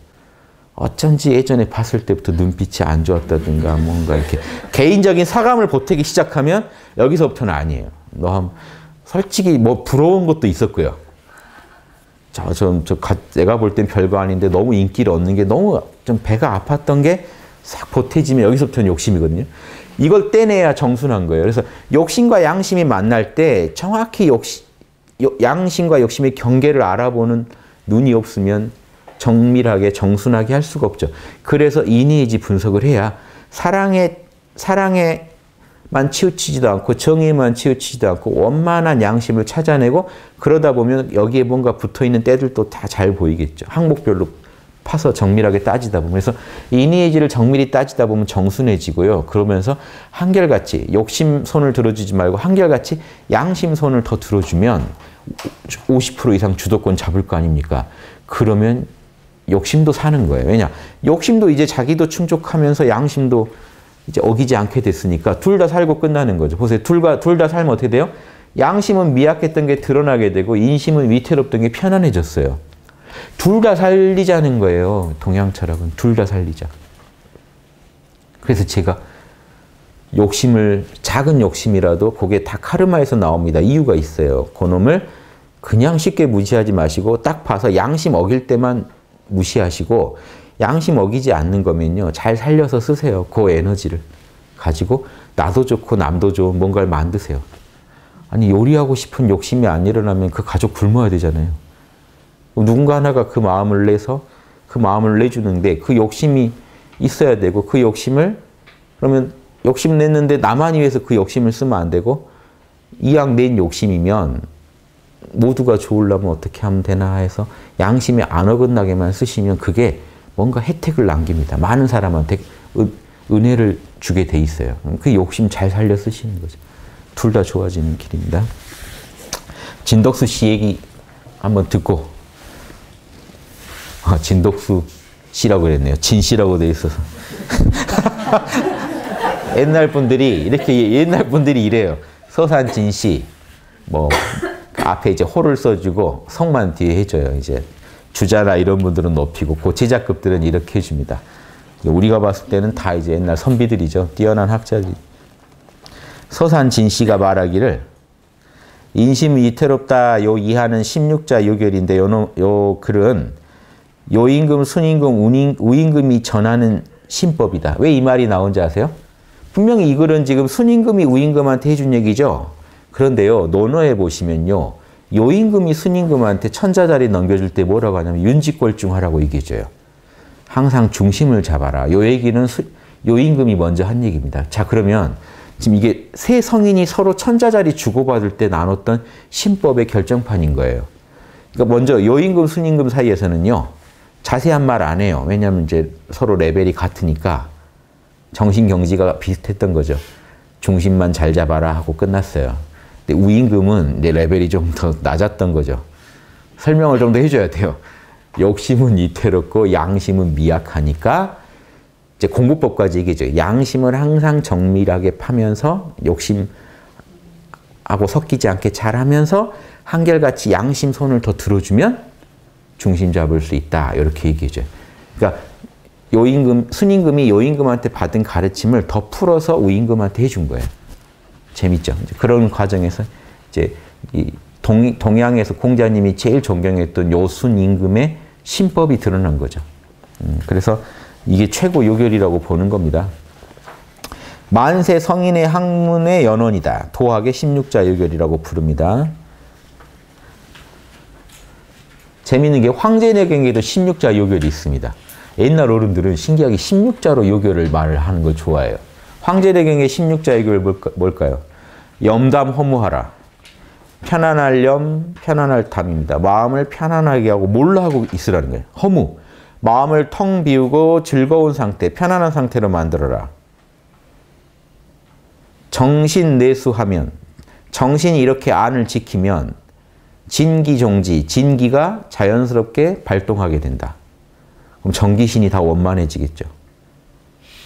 어쩐지 예전에 봤을 때부터 눈빛이 안 좋았다든가 뭔가 이렇게 개인적인 사감을 보태기 시작하면 여기서부터는 아니에요. 솔직히 뭐 부러운 것도 있었고요. 내가 볼 땐 별거 아닌데 너무 인기를 얻는 게 너무 좀 배가 아팠던 게 싹 보태지면 여기서부터는 욕심이거든요. 이걸 떼내야 정순한 거예요. 그래서 욕심과 양심이 만날 때 정확히 양심과 욕심의 경계를 알아보는 눈이 없으면 정밀하게 정순하게 할 수가 없죠. 그래서 인의의지 분석을 해야 사랑에만 치우치지도 않고 정의에만 치우치지도 않고 원만한 양심을 찾아내고 그러다 보면 여기에 뭔가 붙어있는 때들도 다 잘 보이겠죠. 항목별로 파서 정밀하게 따지다 보면. 그래서 인의의지를 정밀히 따지다 보면 정순해지고요. 그러면서 한결같이 욕심 손을 들어주지 말고 한결같이 양심 손을 더 들어주면 50% 이상 주도권 잡을 거 아닙니까? 그러면 욕심도 사는 거예요. 왜냐? 욕심도 이제 자기도 충족하면서 양심도 이제 어기지 않게 됐으니까 둘 다 살고 끝나는 거죠. 보세요. 둘 다 살면 어떻게 돼요? 양심은 미약했던 게 드러나게 되고 인심은 위태롭던 게 편안해졌어요. 둘 다 살리자는 거예요. 동양 철학은 둘 다 살리자. 그래서 제가 욕심을 작은 욕심이라도 그게 다 카르마에서 나옵니다. 이유가 있어요. 그놈을 그냥 쉽게 무시하지 마시고 딱 봐서 양심 어길 때만 무시하시고 양심 어기지 않는 거면요. 잘 살려서 쓰세요. 그 에너지를 가지고 나도 좋고 남도 좋은 뭔가를 만드세요. 아니 요리하고 싶은 욕심이 안 일어나면 그 가족 굶어야 되잖아요. 누군가 하나가 그 마음을 내서 그 마음을 내주는데 그 욕심이 있어야 되고 그 욕심을 그러면 욕심 냈는데 나만 위해서 그 욕심을 쓰면 안 되고 이왕 낸 욕심이면 모두가 좋으려면 어떻게 하면 되나 해서 양심에 안 어긋나게만 쓰시면 그게 뭔가 혜택을 남깁니다. 많은 사람한테 은혜를 주게 돼 있어요. 그 욕심 잘 살려 쓰시는 거죠. 둘 다 좋아지는 길입니다. 진덕수 씨 얘기 한번 듣고 진덕수 씨라고 그랬네요. 진 씨라고 돼 있어서 옛날 분들이 이래요. 서산진 씨 뭐 앞에 이제 호를 써주고 성만 뒤에 해줘요. 이제 주자나 이런 분들은 높이고 그 제자급들은 이렇게 해줍니다. 우리가 봤을 때는 다 이제 옛날 선비들이죠. 뛰어난 학자들이. 서산진 씨가 말하기를 인심이 위태롭다 요 이하는 16자 요결인데 요 글은 요임금, 순임금, 우임금이 전하는 신법이다. 왜 이 말이 나온지 아세요? 분명히 이 글은 지금 순임금이 우임금한테 해준 얘기죠. 그런데요. 논어에 보시면요. 요임금이 순임금한테 천자자리 넘겨줄 때 뭐라고 하냐면 윤직골중하라고 얘기해줘요. 항상 중심을 잡아라. 요 얘기는 요임금이 먼저 한 얘기입니다. 자 그러면 지금 이게 세 성인이 서로 천자자리 주고받을 때 나눴던 신법의 결정판인 거예요. 그러니까 먼저 요임금, 순임금 사이에서는요. 자세한 말 안 해요. 왜냐하면 이제 서로 레벨이 같으니까 정신경지가 비슷했던 거죠. 중심만 잘 잡아라 하고 끝났어요. 근데 우임금은 이제 레벨이 좀 더 낮았던 거죠. 설명을 좀 더 해줘야 돼요. 욕심은 위태롭고 양심은 미약하니까 이제 공부법까지 얘기죠. 양심을 항상 정밀하게 파면서 욕심하고 섞이지 않게 잘하면서 한결같이 양심 손을 더 들어주면 중심 잡을 수 있다. 이렇게 얘기해줘요. 그러니까 순임금이 요임금한테 받은 가르침을 더 풀어서 우임금한테 해준 거예요. 재밌죠? 그런 과정에서 이제 이 동양에서 공자님이 제일 존경했던 요순임금의 신법이 드러난 거죠. 그래서 이게 최고 요결이라고 보는 겁니다. 만세 성인의 학문의 연원이다. 도학의 16자 요결이라고 부릅니다. 재미있는 게 황제내경에도 16자 요결이 있습니다. 옛날 어른들은 신기하게 16자로 요결을 말을 하는 걸 좋아해요. 황제내경의 16자 요결 뭘까요? 염담 허무하라. 편안하렴, 편안할 탐입니다. 마음을 편안하게 하고 뭘로 하고 있으라는 거예요. 허무. 마음을 텅 비우고 즐거운 상태, 편안한 상태로 만들어라. 정신내수하면, 정신이 이렇게 안을 지키면 진기종지, 진기가 자연스럽게 발동하게 된다. 그럼 정기신이 다 원만해지겠죠.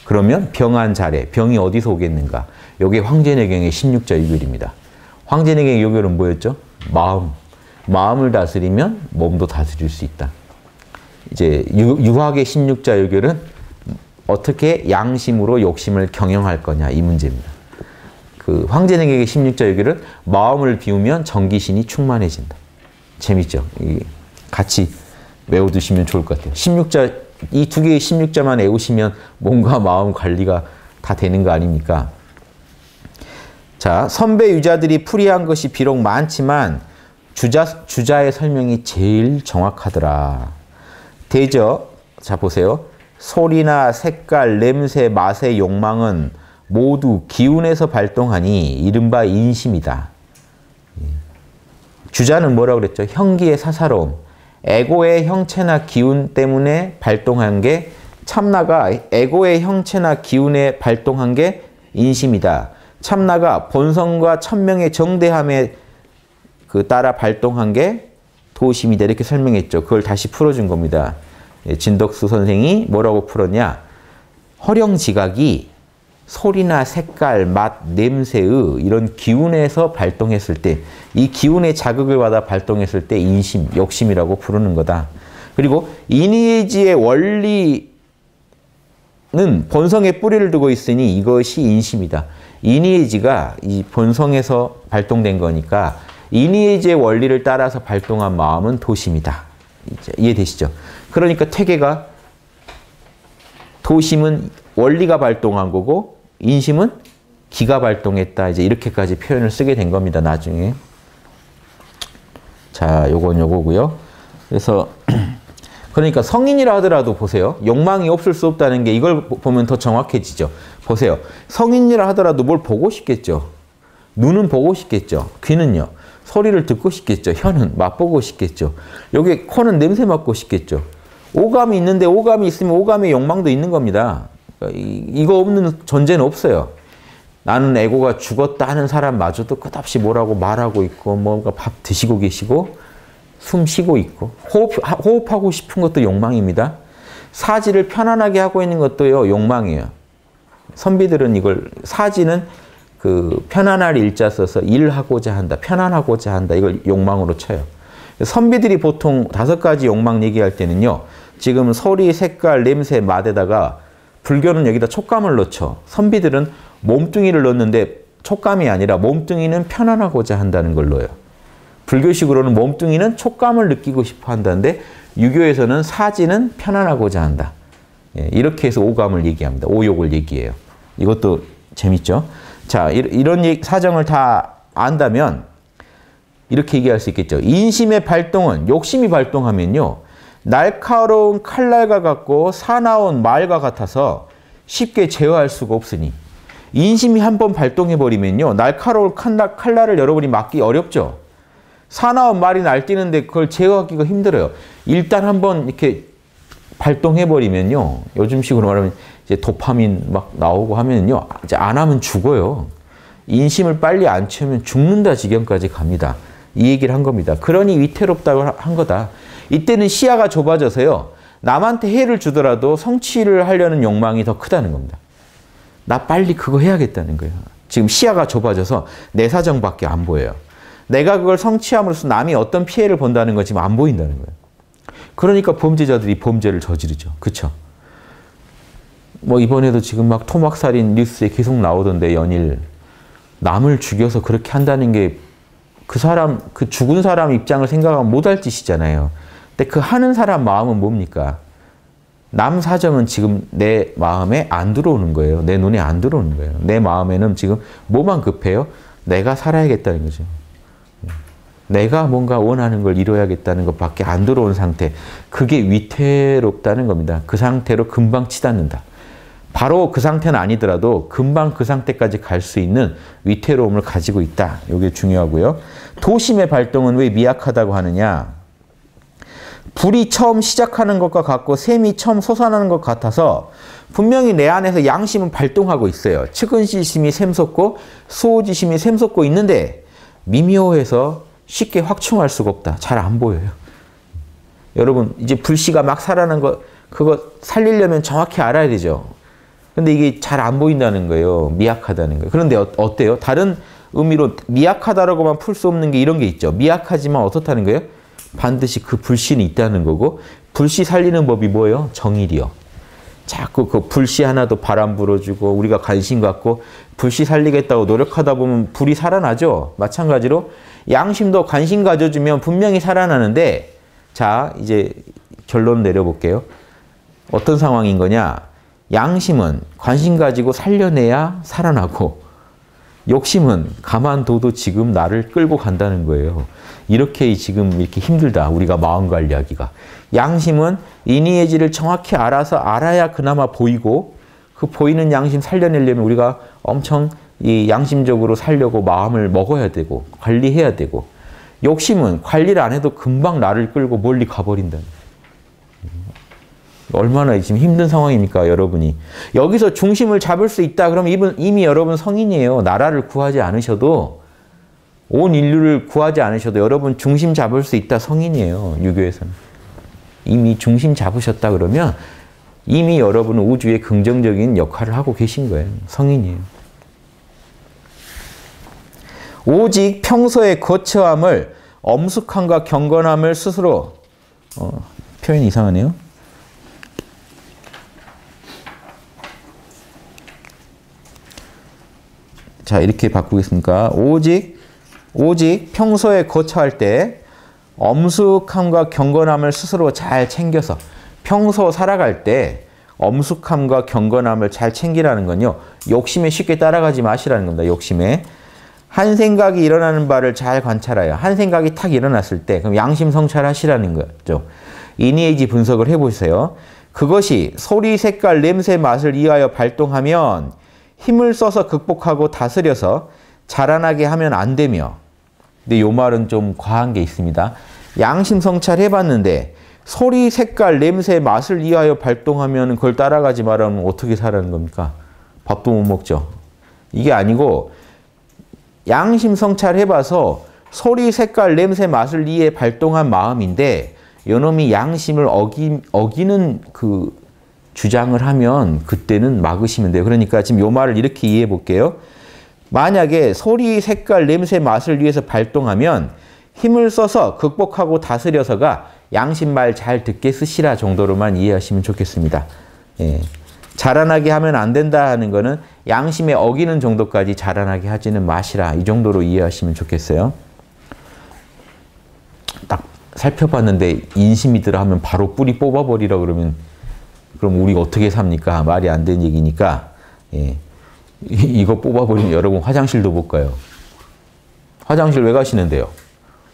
그러면 병안자래, 병이 어디서 오겠는가? 이게 황제내경의 16자 요결입니다. 황제내경의 요결은 뭐였죠? 마음. 마음을 다스리면 몸도 다스릴 수 있다. 이제 유학의 16자 요결은 어떻게 양심으로 욕심을 경영할 거냐 이 문제입니다. 그 황제내경의 16자 요결은 마음을 비우면 정기신이 충만해진다. 재밌죠? 같이 외워두시면 좋을 것 같아요. 16자, 이 두 개의 16자만 외우시면 몸과 마음 관리가 다 되는 거 아닙니까? 자, 선배 유자들이 풀이한 것이 비록 많지만 주자의 설명이 제일 정확하더라. 대저, 자 보세요. 소리나 색깔, 냄새, 맛의 욕망은 모두 기운에서 발동하니 이른바 인심이다. 주자는 뭐라고 그랬죠? 형기의 사사로움. 에고의 형체나 기운 때문에 발동한 게 참나가 에고의 형체나 기운에 발동한 게 인심이다. 참나가 본성과 천명의 정대함에 그 따라 발동한 게 도심이다 이렇게 설명했죠. 그걸 다시 풀어준 겁니다. 진덕수 선생이 뭐라고 풀었냐? 허령지각이 소리나 색깔, 맛, 냄새의 이런 기운에서 발동했을 때, 이 기운의 자극을 받아 발동했을 때 인심, 욕심이라고 부르는 거다. 그리고 인의지의 원리는 본성에 뿌리를 두고 있으니 이것이 인심이다. 인의지가 이 본성에서 발동된 거니까 인의지의 원리를 따라서 발동한 마음은 도심이다. 이해되시죠? 그러니까 퇴계가 도심은 원리가 발동한 거고 인심은 기가 발동했다. 이제 이렇게까지 표현을 쓰게 된 겁니다. 나중에. 자, 요건 요거고요. 그래서 그러니까 성인이라 하더라도 보세요. 욕망이 없을 수 없다는 게 이걸 보면 더 정확해지죠. 보세요. 성인이라 하더라도 뭘 보고 싶겠죠. 눈은 보고 싶겠죠. 귀는요. 소리를 듣고 싶겠죠. 혀는 맛보고 싶겠죠. 여기 코는 냄새 맡고 싶겠죠. 오감이 있는데 오감이 있으면 오감의 욕망도 있는 겁니다. 이거 없는 존재는 없어요. 나는 에고가 죽었다 하는 사람마저도 끝없이 뭐라고 말하고 있고 뭔가 밥 드시고 계시고 숨 쉬고 있고 호흡하고 싶은 것도 욕망입니다. 사지를 편안하게 하고 있는 것도요 욕망이에요. 선비들은 이걸 사지는 그 편안할 일자 써서 일하고자 한다, 편안하고자 한다 이걸 욕망으로 쳐요. 선비들이 보통 5가지 욕망 얘기할 때는요. 지금 소리, 색깔, 냄새, 맛에다가 불교는 여기다 촉감을 넣죠. 선비들은 몸뚱이를 넣는데 촉감이 아니라 몸뚱이는 편안하고자 한다는 걸 넣어요. 불교식으로는 몸뚱이는 촉감을 느끼고 싶어 한다는데 유교에서는 사지는 편안하고자 한다. 이렇게 해서 오감을 얘기합니다. 오욕을 얘기해요. 이것도 재밌죠? 자, 이런 사정을 다 안다면 이렇게 얘기할 수 있겠죠. 인심의 발동은 욕심이 발동하면요. 날카로운 칼날과 같고 사나운 말과 같아서 쉽게 제어할 수가 없으니 인심이 한번 발동해버리면요. 날카로운 칼날을 여러분이 막기 어렵죠. 사나운 말이 날뛰는데 그걸 제어하기가 힘들어요. 일단 한번 이렇게 발동해버리면요. 요즘식으로 말하면 이제 도파민 막 나오고 하면요. 이제 안 하면 죽어요. 인심을 빨리 안 채우면 죽는다 지경까지 갑니다. 이 얘기를 한 겁니다. 그러니 위태롭다고 한 거다. 이때는 시야가 좁아져서요. 남한테 해를 주더라도 성취를 하려는 욕망이 더 크다는 겁니다. 나 빨리 그거 해야겠다는 거예요. 지금 시야가 좁아져서 내 사정밖에 안 보여요. 내가 그걸 성취함으로써 남이 어떤 피해를 본다는 거 지금 안 보인다는 거예요. 그러니까 범죄자들이 범죄를 저지르죠. 그렇죠? 뭐 이번에도 지금 막 토막살인 뉴스에 계속 나오던데 연일 남을 죽여서 그렇게 한다는 게 그 사람, 그 죽은 사람 입장을 생각하면 못할 짓이잖아요. 근데 그 하는 사람 마음은 뭡니까? 남 사정은 지금 내 마음에 안 들어오는 거예요. 내 눈에 안 들어오는 거예요. 내 마음에는 지금 뭐만 급해요? 내가 살아야겠다는 거죠. 내가 뭔가 원하는 걸 이뤄야겠다는 것밖에 안 들어온 상태. 그게 위태롭다는 겁니다. 그 상태로 금방 치닫는다. 바로 그 상태는 아니더라도 금방 그 상태까지 갈 수 있는 위태로움을 가지고 있다. 이게 중요하고요. 도심의 발동은 왜 미약하다고 하느냐? 불이 처음 시작하는 것과 같고 샘이 처음 솟아나는 것 같아서 분명히 내 안에서 양심은 발동하고 있어요. 측은지심이 샘솟고 수호지심이 샘솟고 있는데 미묘해서 쉽게 확충할 수가 없다. 잘 안 보여요. 여러분 이제 불씨가 막 살아나는 거 그거 살리려면 정확히 알아야 되죠. 근데 이게 잘 안 보인다는 거예요. 미약하다는 거예요. 그런데 어때요? 다른 의미로 미약하다라고만 풀 수 없는 게 이런 게 있죠. 미약하지만 어떻다는 거예요? 반드시 그 불씨는 있다는 거고 불씨 살리는 법이 뭐예요? 정일이요. 자꾸 그 불씨 하나도 바람 불어주고 우리가 관심 갖고 불씨 살리겠다고 노력하다 보면 불이 살아나죠. 마찬가지로 양심도 관심 가져주면 분명히 살아나는데 자 이제 결론 내려볼게요. 어떤 상황인 거냐? 양심은 관심 가지고 살려내야 살아나고 욕심은 가만둬도 지금 나를 끌고 간다는 거예요. 이렇게 지금 이렇게 힘들다. 우리가 마음 관리하기가. 양심은 인의의 질을 정확히 알아서 알아야 그나마 보이고 그 보이는 양심 살려내려면 우리가 엄청 이 양심적으로 살려고 마음을 먹어야 되고 관리해야 되고 욕심은 관리를 안 해도 금방 나를 끌고 멀리 가버린다는 거예요. 얼마나 지금 힘든 상황입니까, 여러분이. 여기서 중심을 잡을 수 있다 그러면 이미 여러분 성인이에요. 나라를 구하지 않으셔도 온 인류를 구하지 않으셔도 여러분 중심 잡을 수 있다 성인이에요. 유교에서는. 이미 중심 잡으셨다 그러면 이미 여러분은 우주에 긍정적인 역할을 하고 계신 거예요. 성인이에요. 오직 평소의 거처함을 엄숙함과 경건함을 스스로 표현이 이상하네요. 자, 이렇게 바꾸겠습니까? 오직 평소에 거처할 때 엄숙함과 경건함을 스스로 잘 챙겨서 평소 살아갈 때 엄숙함과 경건함을 잘 챙기라는 건요. 욕심에 쉽게 따라가지 마시라는 겁니다. 욕심에. 한 생각이 일어나는 바를 잘 관찰하여 한 생각이 탁 일어났을 때 그럼 양심 성찰하시라는 거죠. 이니에이지 분석을 해보세요. 그것이 소리, 색깔, 냄새, 맛을 이하여 발동하면 힘을 써서 극복하고 다스려서 자라나게 하면 안 되며 근데 이 말은 좀 과한 게 있습니다. 양심 성찰 해봤는데 소리, 색깔, 냄새, 맛을 이하여 발동하면 그걸 따라가지 말하면 어떻게 살아는 겁니까? 밥도 못 먹죠. 이게 아니고 양심 성찰 해봐서 소리, 색깔, 냄새, 맛을 이해 발동한 마음인데 요놈이 양심을 어기는 그 주장을 하면 그때는 막으시면 돼요. 그러니까 지금 요 말을 이렇게 이해해 볼게요. 만약에 소리, 색깔, 냄새, 맛을 위해서 발동하면 힘을 써서 극복하고 다스려서가 양심 말 잘 듣게 쓰시라 정도로만 이해하시면 좋겠습니다. 예. 자라나게 하면 안 된다 하는 거는 양심에 어기는 정도까지 자라나게 하지는 마시라. 이 정도로 이해하시면 좋겠어요. 딱 살펴봤는데 인심이더라 하면 바로 뿌리 뽑아버리라 그러면 그럼 우리가 어떻게 삽니까? 말이 안 되는 얘기니까 예. 이거 뽑아버리면 여러분 화장실도 못 가요. 화장실 왜 가시는데요?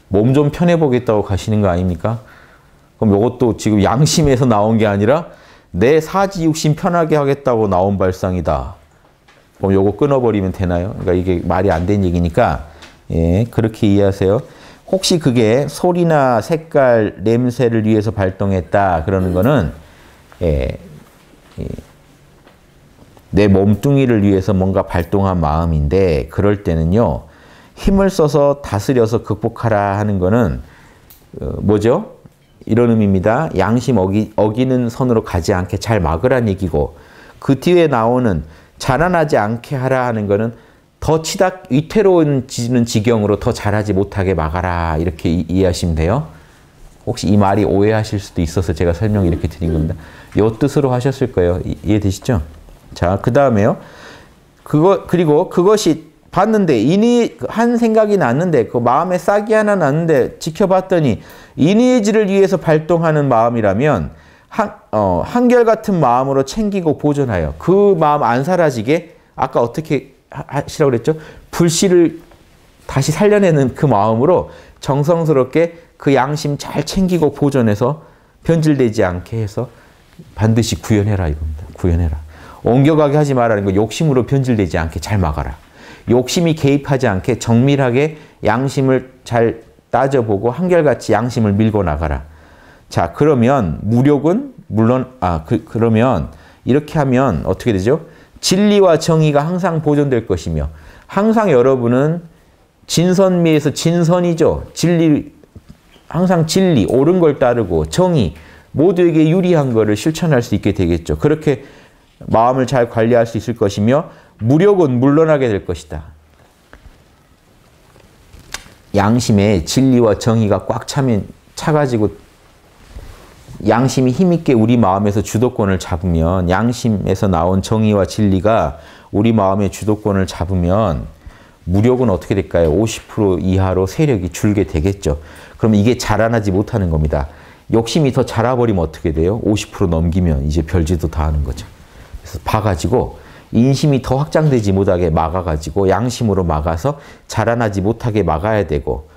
몸 좀 편해보겠다고 가시는 거 아닙니까? 그럼 이것도 지금 양심에서 나온 게 아니라 내 사지 육신 편하게 하겠다고 나온 발상이다. 그럼 요거 끊어버리면 되나요? 그러니까 이게 말이 안 되는 얘기니까 예, 그렇게 이해하세요. 혹시 그게 소리나 색깔, 냄새를 위해서 발동했다 그러는 거는 예, 내 몸뚱이를 위해서 뭔가 발동한 마음인데 그럴 때는요. 힘을 써서 다스려서 극복하라 하는 거는 뭐죠? 이런 의미입니다. 양심 어기는 선으로 가지 않게 잘 막으란 얘기고 그 뒤에 나오는 자라나지 않게 하라 하는 거는 더 위태로워지는 지경으로 더 자라지 못하게 막아라 이렇게 이해하시면 돼요. 혹시 이 말이 오해하실 수도 있어서 제가 설명 이렇게 드린 겁니다. 이 뜻으로 하셨을 거예요. 이해되시죠? 자, 그 다음에요. 그리고 그것이 봤는데 이니 한 생각이 났는데 그 마음에 싹이 하나 났는데 지켜봤더니 이니에지를 위해서 발동하는 마음이라면 한결같은 마음으로 챙기고 보존하여 그 마음 안 사라지게 아까 어떻게 하시라고 그랬죠? 불씨를 다시 살려내는 그 마음으로 정성스럽게 그 양심 잘 챙기고 보존해서 변질되지 않게 해서 반드시 구현해라 이겁니다. 구현해라. 옮겨가게 하지 말라는 거 욕심으로 변질되지 않게 잘 막아라. 욕심이 개입하지 않게 정밀하게 양심을 잘 따져보고 한결같이 양심을 밀고 나가라. 자, 그러면 무력은 물론 그러면 이렇게 하면 어떻게 되죠? 진리와 정의가 항상 보존될 것이며 항상 여러분은 진선미에서 진선이죠. 항상 진리, 옳은 걸 따르고 정의, 모두에게 유리한 것을 실천할 수 있게 되겠죠. 그렇게 마음을 잘 관리할 수 있을 것이며 무력은 물러나게 될 것이다. 양심에 진리와 정의가 꽉 차가지고 양심이 힘있게 우리 마음에서 주도권을 잡으면 양심에서 나온 정의와 진리가 우리 마음의 주도권을 잡으면 무력은 어떻게 될까요? 50% 이하로 세력이 줄게 되겠죠. 그럼 이게 자라나지 못하는 겁니다. 욕심이 더 자라버리면 어떻게 돼요? 50% 넘기면 이제 별짓도 다 하는 거죠. 그래서 봐가지고 인심이 더 확장되지 못하게 막아가지고 양심으로 막아서 자라나지 못하게 막아야 되고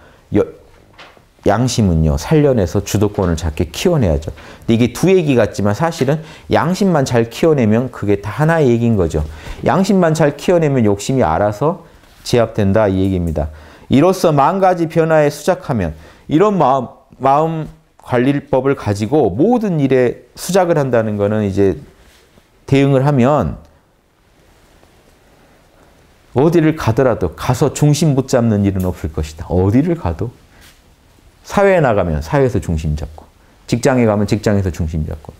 양심은요 살려내서 주도권을 잡게 키워내야죠. 근데 이게 두 얘기 같지만 사실은 양심만 잘 키워내면 그게 다 하나의 얘기인 거죠. 양심만 잘 키워내면 욕심이 알아서 제압된다 이 얘기입니다. 이로써 만 가지 변화에 수작하면 이런 마음 관리법을 가지고 모든 일에 수작을 한다는 거는 이제 대응을 하면 어디를 가더라도 가서 중심 못 잡는 일은 없을 것이다. 어디를 가도. 사회에 나가면 사회에서 중심 잡고, 직장에 가면 직장에서 중심 잡고,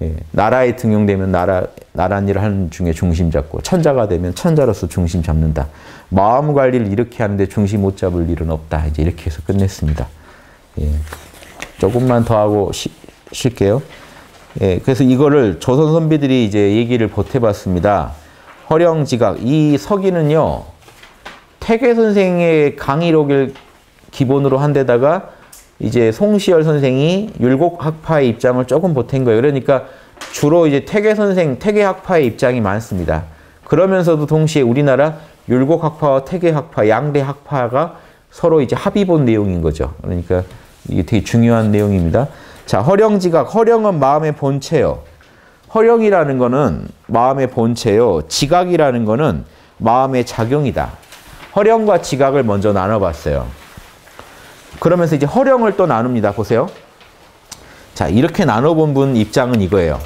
예, 나라에 등용되면 나라 일을 하는 중에 중심 잡고, 천자가 되면 천자로서 중심 잡는다. 마음 관리를 이렇게 하는데 중심 못 잡을 일은 없다. 이제 이렇게 해서 끝냈습니다. 예, 조금만 더 하고 쉴게요. 예, 그래서 이거를 조선 선비들이 이제 얘기를 보태봤습니다. 허령지각. 이 서기는요, 태계 선생의 강의록을 기본으로 한 데다가 이제 송시열 선생이 율곡학파의 입장을 조금 보탠 거예요. 그러니까 주로 이제 태계 선생, 태계학파의 입장이 많습니다. 그러면서도 동시에 우리나라 율곡학파와 태계학파, 양대 학파가 서로 이제 합의 본 내용인 거죠. 그러니까 이게 되게 중요한 내용입니다. 자, 허령지각. 허령은 마음의 본체요. 허령이라는 거는 마음의 본체요. 지각이라는 거는 마음의 작용이다. 허령과 지각을 먼저 나눠봤어요. 그러면서 이제 허령을 또 나눕니다. 보세요. 자, 이렇게 나눠본 분 입장은 이거예요.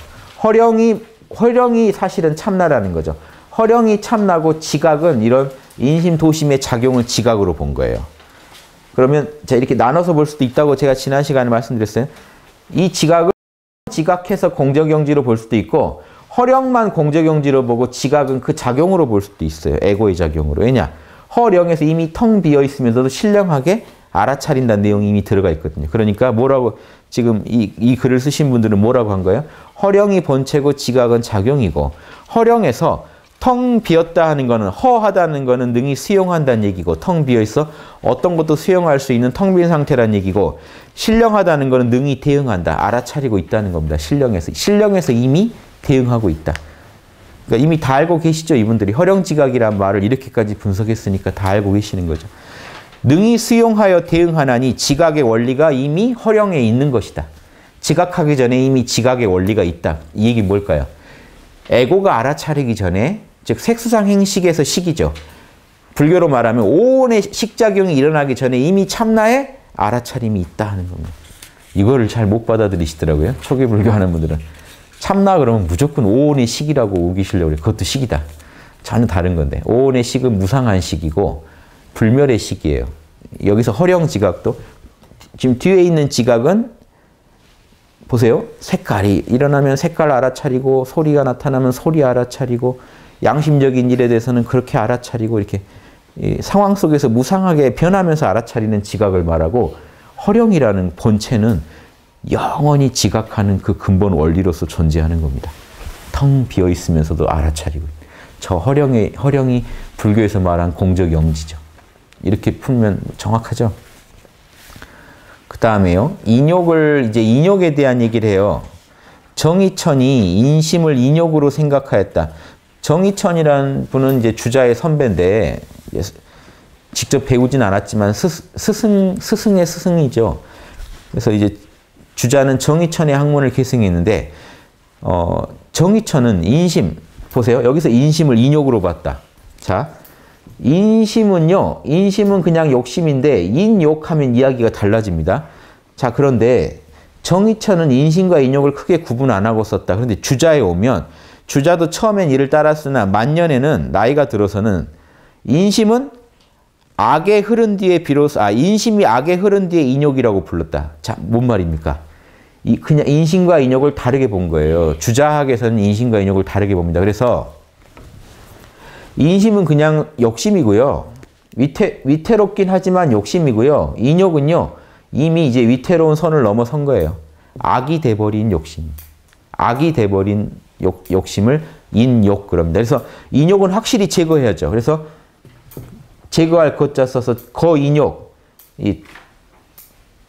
허령이 사실은 참나라는 거죠. 허령이 참나고 지각은 이런 인심도심의 작용을 지각으로 본 거예요. 그러면 자, 이렇게 나눠서 볼 수도 있다고 제가 지난 시간에 말씀드렸어요. 이 지각을 지각해서 공적영지로 볼 수도 있고, 허령만 공적영지로 보고 지각은 그 작용으로 볼 수도 있어요. 에고의 작용으로. 왜냐? 허령에서 이미 텅 비어 있으면서도 신령하게 알아차린다는 내용이 이미 들어가 있거든요. 그러니까 뭐라고 지금 이 글을 쓰신 분들은 뭐라고 한 거예요? 허령이 본체고 지각은 작용이고, 허령에서 텅 비었다 하는 거는, 허하다는 거는 능히 수용한다는 얘기고, 텅 비어있어 어떤 것도 수용할 수 있는 텅 빈 상태라는 얘기고, 신령하다는 거는 능히 대응한다, 알아차리고 있다는 겁니다. 신령에서 이미 대응하고 있다. 그러니까 이미 다 알고 계시죠, 이분들이. 허령지각이란 말을 이렇게까지 분석했으니까 다 알고 계시는 거죠. 능히 수용하여 대응하나니 지각의 원리가 이미 허령에 있는 것이다. 지각하기 전에 이미 지각의 원리가 있다. 이 얘기 뭘까요? 에고가 알아차리기 전에, 즉 색수상 행식에서 식이죠. 불교로 말하면 오온의 식작용이 일어나기 전에 이미 참나의 알아차림이 있다 하는 겁니다. 이거를 잘 못 받아들이시더라고요. 초기 불교하는 분들은. 참나 그러면 무조건 오온의 식이라고 우기시려고 그래요. 그것도 식이다. 전혀 다른 건데. 오온의 식은 무상한 식이고 불멸의 식이에요. 여기서 허령지각도 지금 뒤에 있는 지각은 보세요. 색깔이 일어나면 색깔 알아차리고, 소리가 나타나면 소리 알아차리고, 양심적인 일에 대해서는 그렇게 알아차리고, 이렇게 상황 속에서 무상하게 변하면서 알아차리는 지각을 말하고, 허령이라는 본체는 영원히 지각하는 그 근본 원리로서 존재하는 겁니다. 텅 비어 있으면서도 알아차리고. 저 허령이 불교에서 말한 공적 영지죠. 이렇게 풀면 정확하죠? 그 다음에요. 인욕에 대한 얘기를 해요. 정의천이 인심을 인욕으로 생각하였다. 정의천이라는 분은 이제 주자의 선배인데, 직접 배우진 않았지만 스승의 스승이죠. 그래서 이제 주자는 정의천의 학문을 계승했는데, 정의천은 인심, 보세요. 여기서 인심을 인욕으로 봤다. 자, 인심은 그냥 욕심인데, 인욕하면 이야기가 달라집니다. 자, 그런데 정의천은 인심과 인욕을 크게 구분 안 하고 썼다. 그런데 주자에 오면, 주자도 처음엔 이를 따랐으나 만년에는, 나이가 들어서는 인심은 악에 흐른 뒤에 비로소, 인심이 악에 흐른 뒤에 인욕이라고 불렀다. 자, 뭔 말입니까? 그냥 인심과 인욕을 다르게 본 거예요. 주자학에서는 인심과 인욕을 다르게 봅니다. 그래서 인심은 그냥 욕심이고요. 위태롭긴 하지만 욕심이고요. 인욕은요, 이미 이제 위태로운 선을 넘어선 거예요. 악이 돼버린 욕심. 악이 돼버린 욕심을 인욕 그럽니다. 그래서 인욕은 확실히 제거해야죠. 그래서 제거할 것자 써서 거인욕.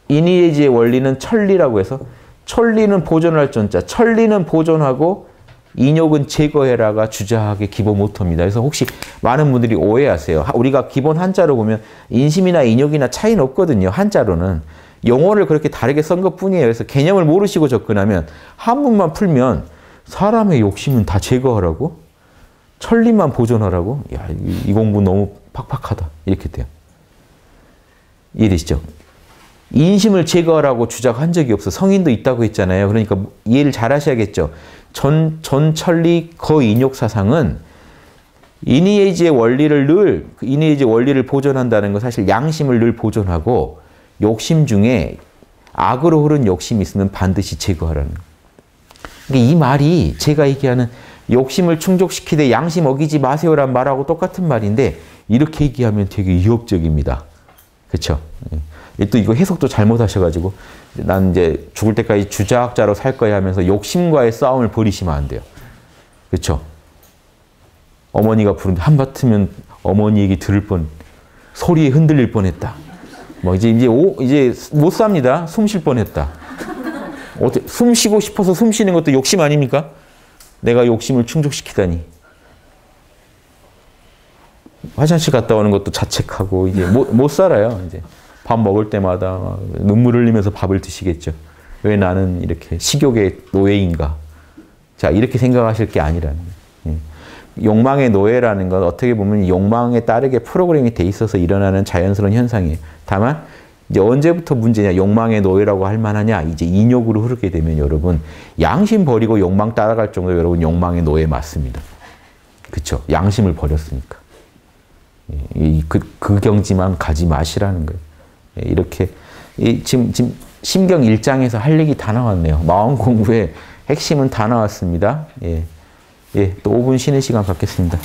인의예지의 원리는 천리라고 해서, 천리는 보존할 존자, 천리는 보존하고 인욕은 제거해라가 주자학의 기본 모토입니다. 그래서 혹시 많은 분들이 오해하세요. 우리가 기본 한자로 보면 인심이나 인욕이나 차이는 없거든요. 한자로는. 용어를 그렇게 다르게 쓴 것뿐이에요. 그래서 개념을 모르시고 접근하면, 한문만 풀면 사람의 욕심은 다 제거하라고? 천리만 보존하라고? 야, 이 공부 너무 팍팍하다. 이렇게 돼요. 이해되시죠? 인심을 제거하라고 주장한 적이 없어. 성인도 있다고 했잖아요. 그러니까 이해를 잘 하셔야겠죠. 전천리 거인욕 사상은 이니에이지의 원리를 늘, 이니에이지의 원리를 보존한다는 건 사실 양심을 늘 보존하고 욕심 중에 악으로 흐른 욕심이 있으면 반드시 제거하라는 거예요. 이 말이 제가 얘기하는 욕심을 충족시키되 양심 어기지 마세요란 말하고 똑같은 말인데 이렇게 얘기하면 되게 위협적입니다. 그렇죠? 또 이거 해석도 잘못하셔가지고 난 이제 죽을 때까지 주자학자로 살 거야 하면서 욕심과의 싸움을 벌이시면 안 돼요. 그렇죠? 어머니가 부르는데 한바트면 어머니 얘기 들을 뻔, 소리에 흔들릴 뻔했다. 뭐 이제 못 삽니다. 숨 쉴 뻔했다. 숨 쉬고 싶어서 숨 쉬는 것도 욕심 아닙니까? 내가 욕심을 충족시키다니. 화장실 갔다 오는 것도 자책하고 이제 못 살아요. 이제 밥 먹을 때마다 눈물 흘리면서 밥을 드시겠죠. 왜 나는 이렇게 식욕의 노예인가? 자, 이렇게 생각하실 게 아니라는 거예요. 욕망의 노예라는 건 어떻게 보면 욕망에 따르게 프로그램이 돼 있어서 일어나는 자연스러운 현상이에요. 다만 이제 언제부터 문제냐? 욕망의 노예라고 할 만하냐? 이제 인욕으로 흐르게 되면 여러분 양심 버리고 욕망 따라갈 정도로 여러분 욕망의 노예 맞습니다. 그렇죠? 양심을 버렸으니까. 그 경지만 가지 마시라는 거예요. 이렇게 지금 심경 1장에서 할 얘기 다 나왔네요. 마음 공부의 핵심은 다 나왔습니다. 또 5분 쉬는 시간 갖겠습니다.